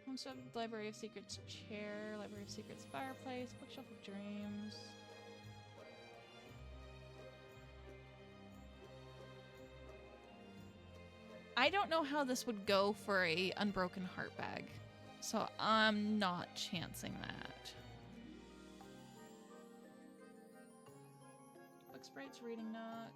Home sub, Library of Secrets chair, Library of Secrets fireplace, Bookshelf of Dreams. I don't know how this would go for a Unbroken Heart bag, so I'm not chancing that. Book Sprite's Reading Nook.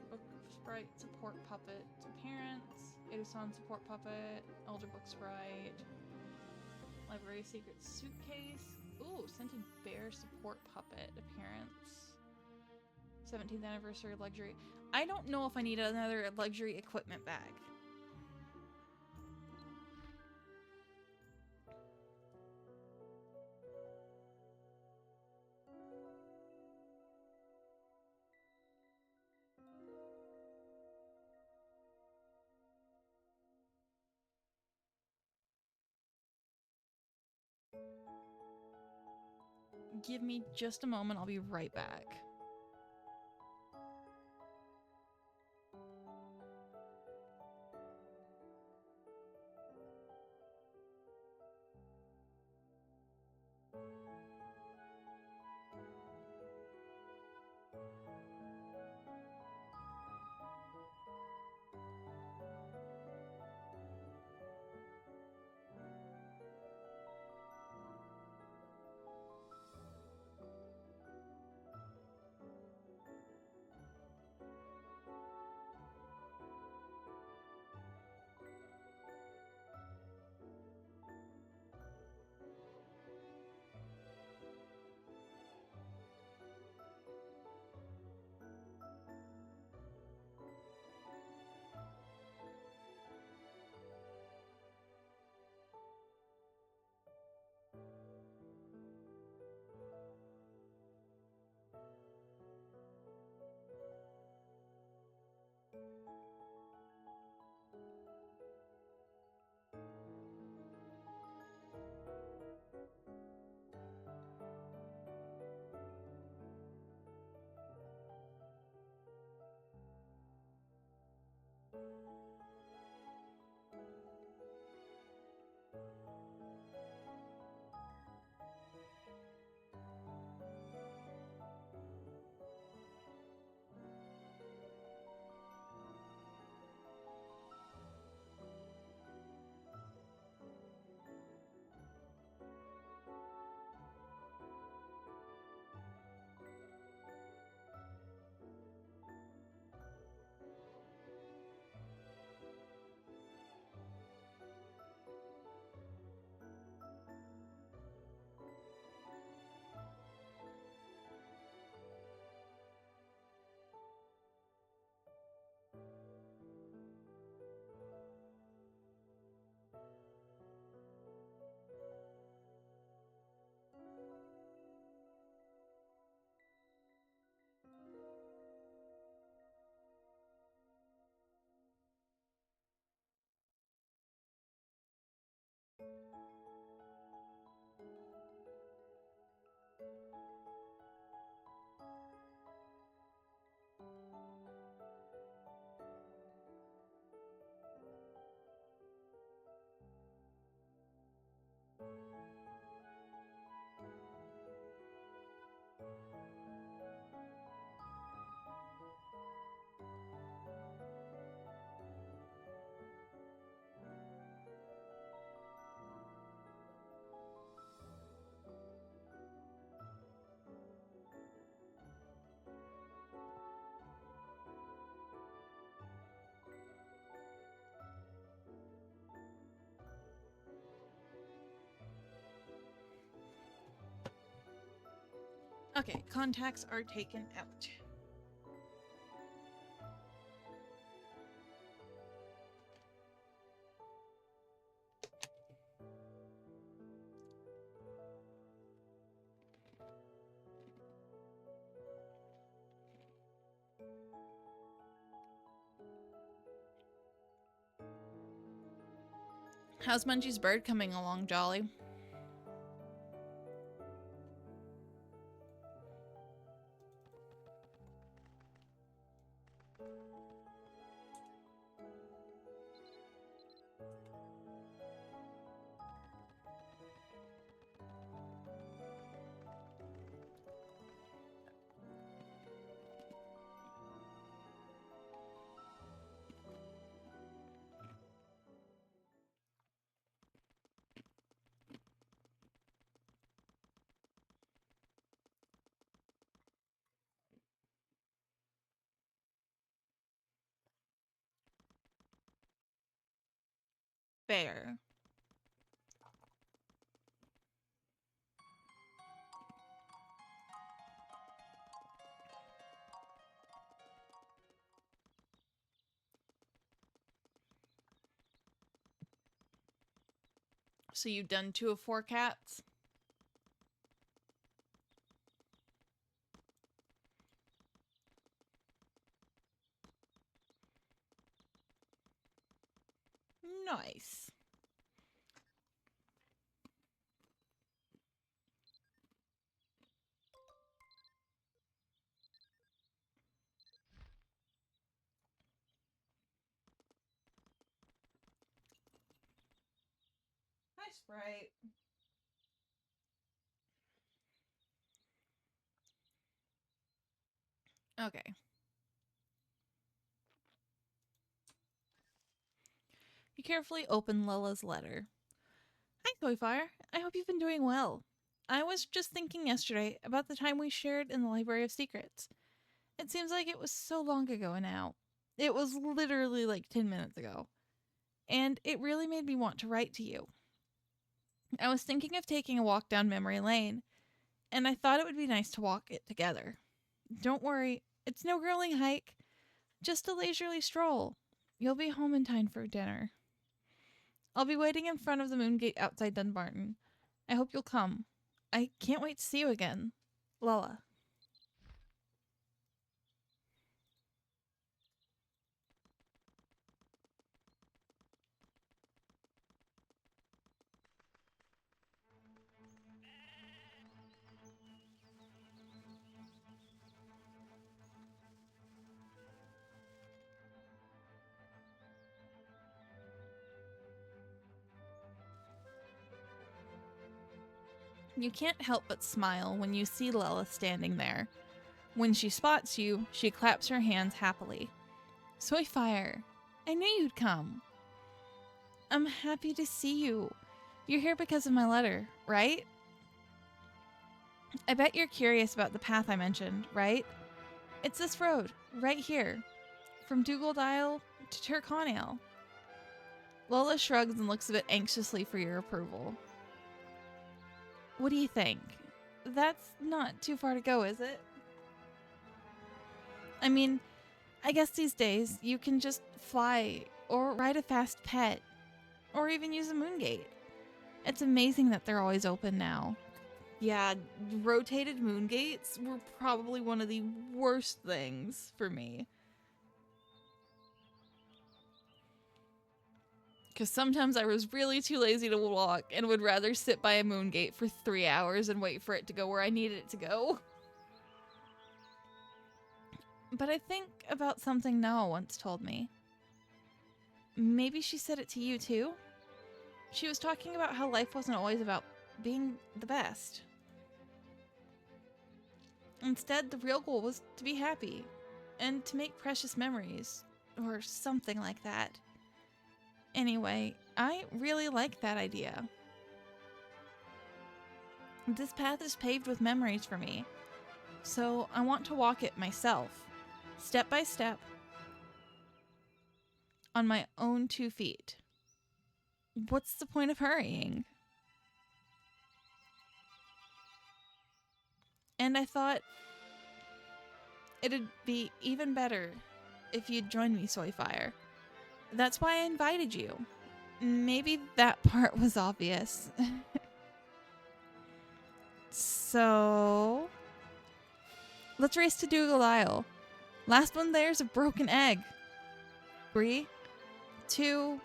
Book Sprite Support Puppet to parents. Eduson Support Puppet. Elder Book Sprite. Library Secret Suitcase. Ooh, Scented Bear Support Puppet appearance. 17th Anniversary Luxury. I don't know if I need another luxury equipment bag. Give me just a moment, I'll be right back. Okay, contacts are taken out. How's Munchie's bird coming along, Jolly? Fair. So you've done 2 of 4 cats? Nice. Hi, Sprite. Okay. You carefully open Lulla's letter. Hi, Toyfire. I hope you've been doing well. I was just thinking yesterday about the time we shared in the Library of Secrets. It seems like it was so long ago now. It was literally like 10 minutes ago. And it really made me want to write to you. I was thinking of taking a walk down memory lane, and I thought it would be nice to walk it together. Don't worry, it's no grueling hike, just a leisurely stroll. You'll be home in time for dinner. I'll be waiting in front of the moon gate outside Dunbarton. I hope you'll come. I can't wait to see you again. Lulla. You can't help but smile when you see Lulla standing there. When she spots you, she claps her hands happily. Soyfire, I knew you'd come. I'm happy to see you. You're here because of my letter, right? I bet you're curious about the path I mentioned, right? It's this road, right here, from Dougal Isle to Tyrconnell. Lola shrugs and looks a bit anxiously for your approval. What do you think? That's not too far to go, is it? I mean, I guess these days you can just fly or ride a fast pet or even use a moongate. It's amazing that they're always open now. Yeah, rotated moongates were probably one of the worst things for me. Because sometimes I was really too lazy to walk and would rather sit by a moongate for 3 hours and wait for it to go where I needed it to go. But I think about something Noah once told me. Maybe she said it to you too? She was talking about how life wasn't always about being the best. Instead, the real goal was to be happy and to make precious memories, or something like that. Anyway, I really like that idea. This path is paved with memories for me, so I want to walk it myself, step by step, on my own 2 feet. What's the point of hurrying? And I thought it'd be even better if you'd join me, Soyfire. That's why I invited you. Maybe that part was obvious. So, let's race to Dougal Isle. Last one there's a broken egg. 3, 2,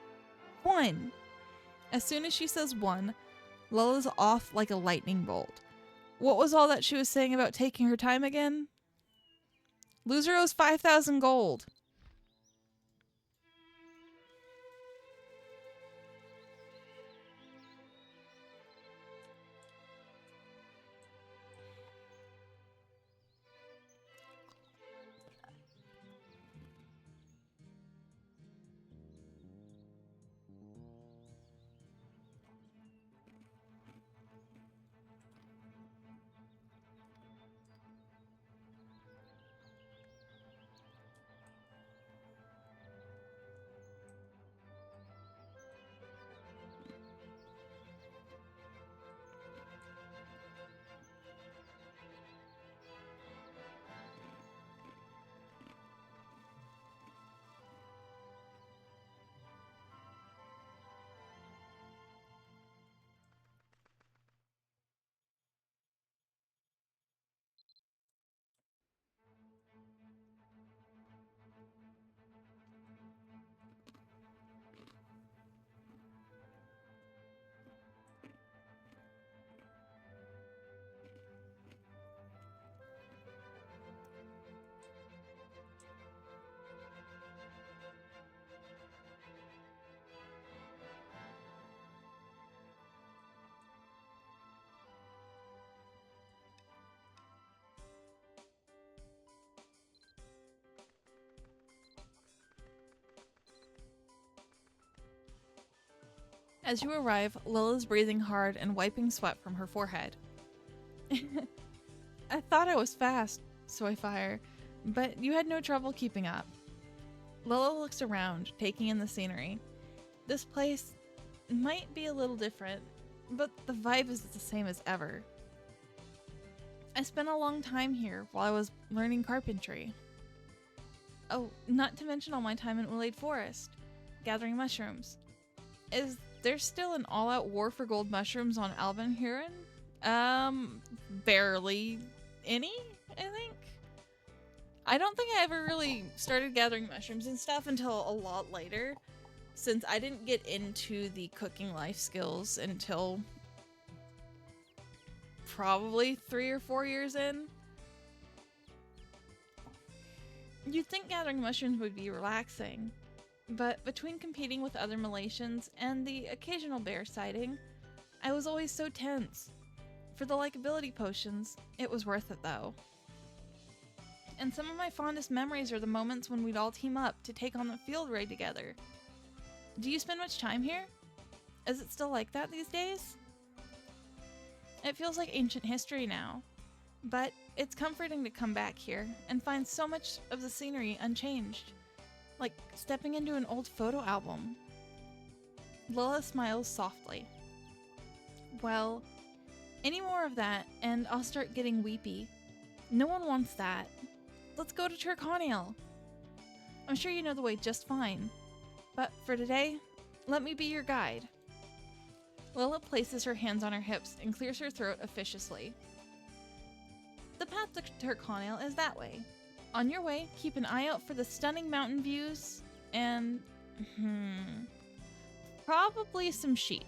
1. As soon as she says 1, Lulla's off like a lightning bolt. What was all that she was saying about taking her time again? Loser owes 5,000 gold. As you arrive, Lila's breathing hard and wiping sweat from her forehead. I thought I was fast, so I fire, but you had no trouble keeping up. Lila looks around, taking in the scenery. This place might be a little different, but the vibe is the same as ever. I spent a long time here while I was learning carpentry. Oh, not to mention all my time in Ulade Forest, gathering mushrooms. Is there still an all-out war for gold mushrooms on Alban Huron? Barely any, I think. I don't think I ever really started gathering mushrooms and stuff until a lot later, since I didn't get into the cooking life skills until probably 3 or 4 years in. You'd think gathering mushrooms would be relaxing, but between competing with other Malaysians and the occasional bear sighting, I was always so tense. For the likability potions, it was worth it though. And some of my fondest memories are the moments when we'd all team up to take on the field raid together. Do you spend much time here? Is it still like that these days? It feels like ancient history now, but it's comforting to come back here and find so much of the scenery unchanged, like stepping into an old photo album. Lila smiles softly. Well, any more of that and I'll start getting weepy. No one wants that. Let's go to Turkaniel. I'm sure you know the way just fine, but for today, let me be your guide. Lila places her hands on her hips and clears her throat officiously. The path to Turkaniel is that way. On your way, keep an eye out for the stunning mountain views and... probably some sheep.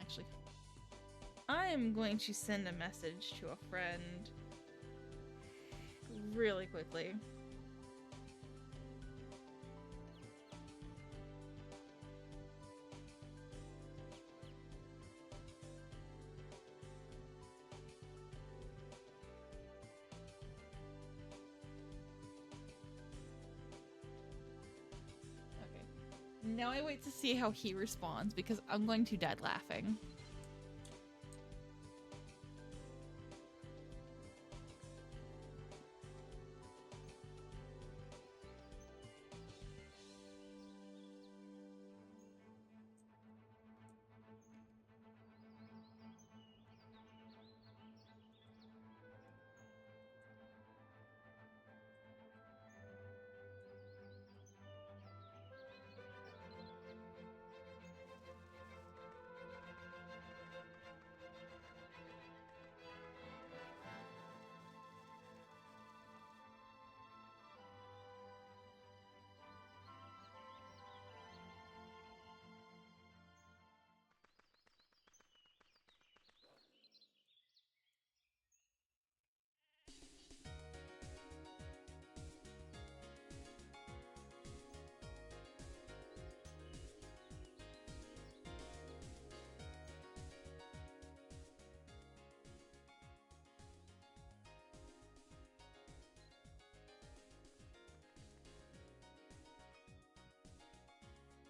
Actually, I am going to send a message to a friend really quickly. Now I wait to see how he responds because I'm going to dead laughing.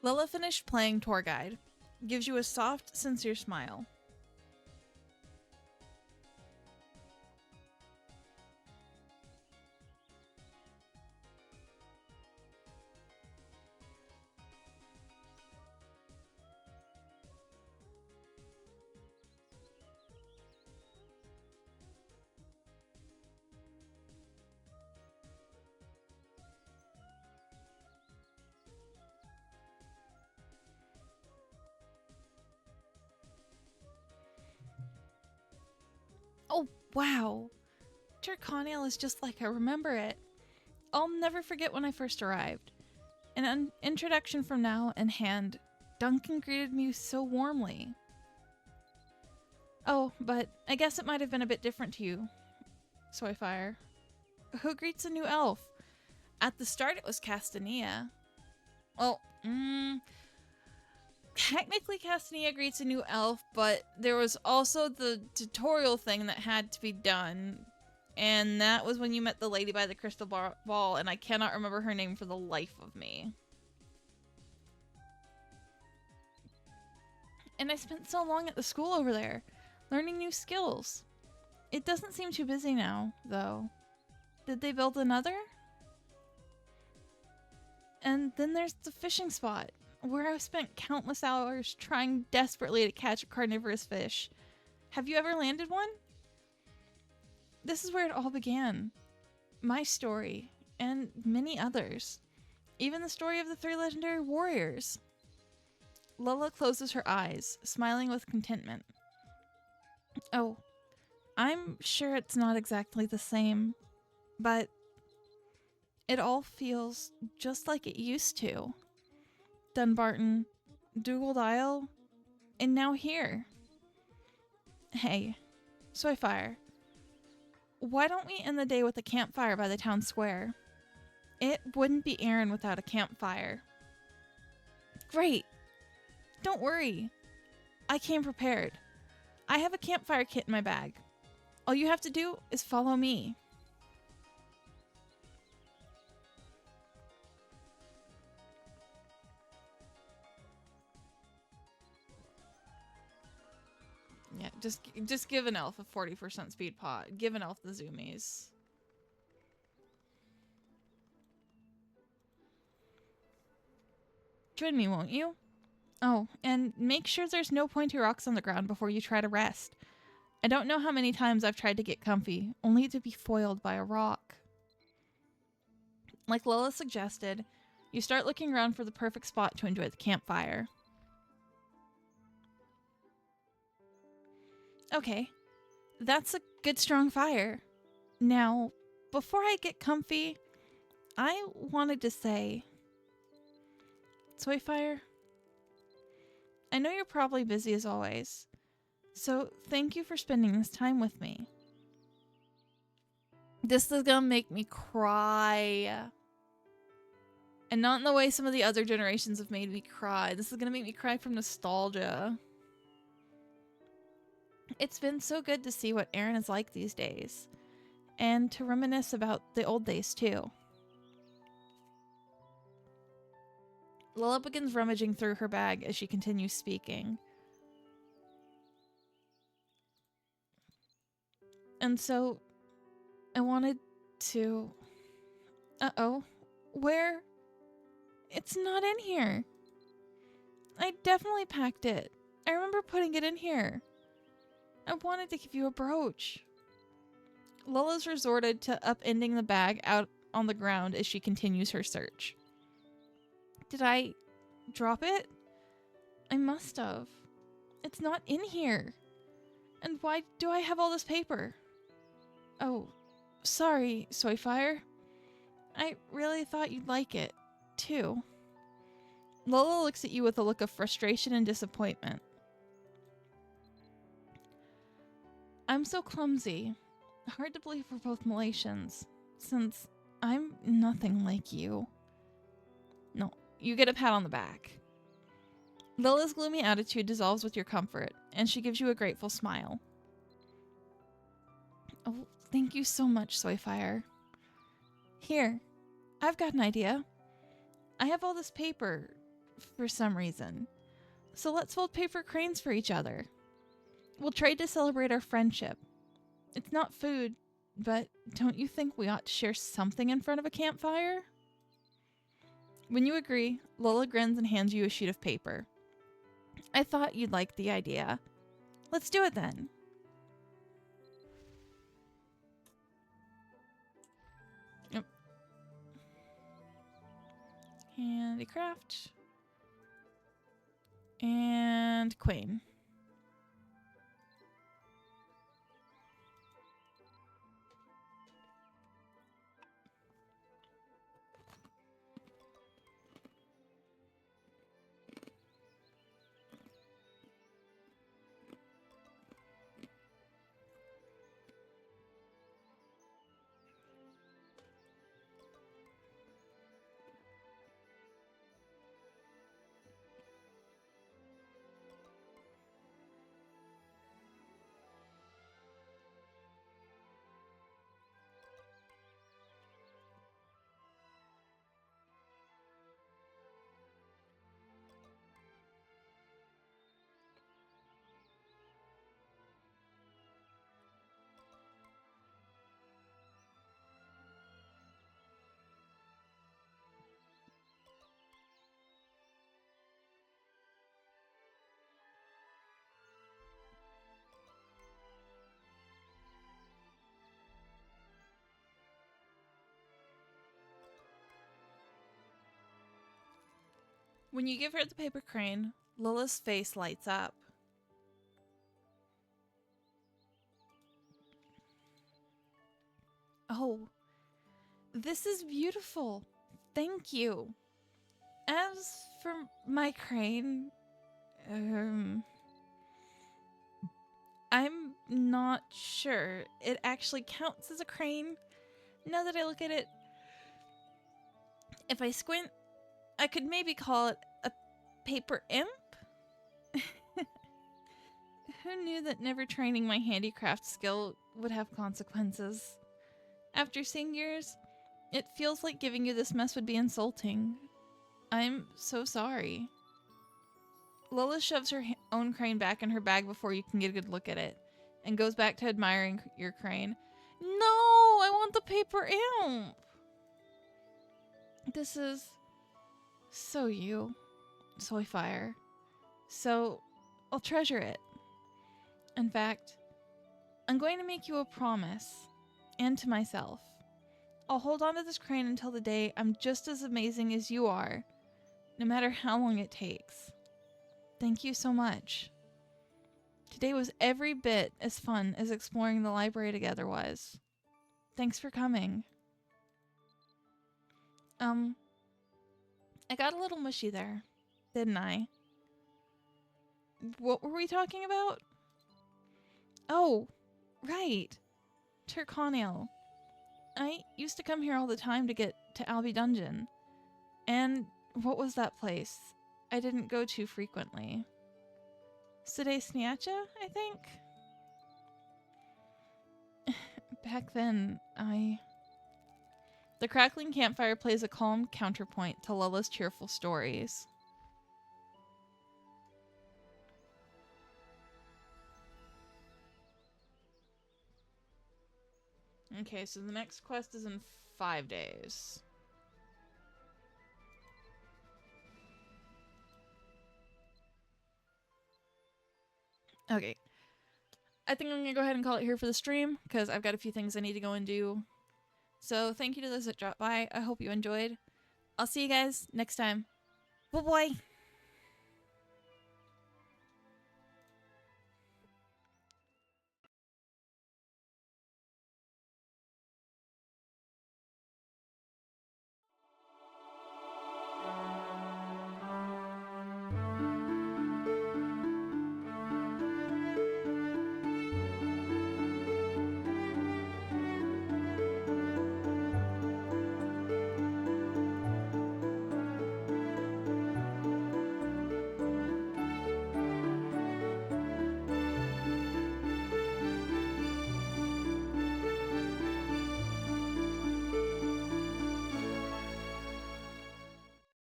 Lila finished playing tour guide. Gives you a soft, sincere smile. Oh, wow. Turkaniel is just like I remember it. I'll never forget when I first arrived. An introduction from now in hand, Duncan greeted me so warmly. Oh, but I guess it might have been a bit different to you. So I fire. Who greets a new elf? At the start it was Castania. Well, technically Castania greets a new elf, but there was also the tutorial thing that had to be done. And that was when you met the lady by the crystal ball, and I cannot remember her name for the life of me. And I spent so long at the school over there, learning new skills. It doesn't seem too busy now, though. Did they build another? And then there's the fishing spot, where I've spent countless hours trying desperately to catch a carnivorous fish. Have you ever landed one? This is where it all began. My story, and many others. Even the story of the 3 legendary warriors. Lola closes her eyes, smiling with contentment. Oh, I'm sure it's not exactly the same, but it all feels just like it used to. Dunbarton, Dougal Isle, and now here. Hey, Soyfire, why don't we end the day with a campfire by the town square? It wouldn't be Aaron without a campfire. Great! Don't worry. I came prepared. I have a campfire kit in my bag. All you have to do is follow me. Yeah, just give an elf a 40% speed pot. Give an elf the zoomies. Join me, won't you? Oh, and make sure there's no pointy rocks on the ground before you try to rest. I don't know how many times I've tried to get comfy, only to be foiled by a rock. Like Lola suggested, you start looking around for the perfect spot to enjoy the campfire. Okay, that's a good strong fire. Now, before I get comfy, I wanted to say... Soyfire, I know you're probably busy as always, so thank you for spending this time with me. This is gonna make me cry. And not in the way some of the other generations have made me cry. This is gonna make me cry from nostalgia. It's been so good to see what Aaron is like these days, and to reminisce about the old days too. Lola begins rummaging through her bag as she continues speaking. And so, I wanted to... Uh-oh. Where? It's not in here. I definitely packed it. I remember putting it in here. I wanted to give you a brooch. Lola's resorted to upending the bag out on the ground as she continues her search. Did I drop it? I must have. It's not in here. And why do I have all this paper? Oh, sorry, Soyfire. I really thought you'd like it, too. Lola looks at you with a look of frustration and disappointment. I'm so clumsy. Hard to believe we're both Malaysians, since I'm nothing like you. No, you get a pat on the back. Lola's gloomy attitude dissolves with your comfort, and she gives you a grateful smile. Oh, thank you so much, Soyfire. Here, I've got an idea. I have all this paper, for some reason. So let's fold paper cranes for each other. We'll trade to celebrate our friendship. It's not food, but don't you think we ought to share something in front of a campfire? When you agree, Lola grins and hands you a sheet of paper. I thought you'd like the idea. Let's do it then. Yep. Handicraft. And Queen. When you give her the paper crane, Lila's face lights up. Oh, this is beautiful. Thank you. As for my crane, I'm not sure it actually counts as a crane. Now that I look at it, if I squint, I could maybe call it a paper imp? Who knew that never training my handicraft skill would have consequences? After seeing yours, it feels like giving you this mess would be insulting. I'm so sorry. Lola shoves her own crane back in her bag before you can get a good look at it, and goes back to admiring your crane. No, I want the paper imp! This is so you, Soyfire. So, I'll treasure it. In fact, I'm going to make you a promise, and to myself. I'll hold on to this crane until the day I'm just as amazing as you are, no matter how long it takes. Thank you so much. Today was every bit as fun as exploring the library together was. Thanks for coming. I got a little mushy there, didn't I? What were we talking about? Oh, right. Turconil. I used to come here all the time to get to Albie Dungeon. And what was that place? I didn't go to frequently. Sede Sniacha, I think? Back then, The crackling campfire plays a calm counterpoint to Lola's cheerful stories. Okay, so the next quest is in 5 days. Okay. I think I'm going to go ahead and call it here for the stream, because I've got a few things I need to go and do. So thank you to those that dropped by. I hope you enjoyed. I'll see you guys next time. Bye-bye.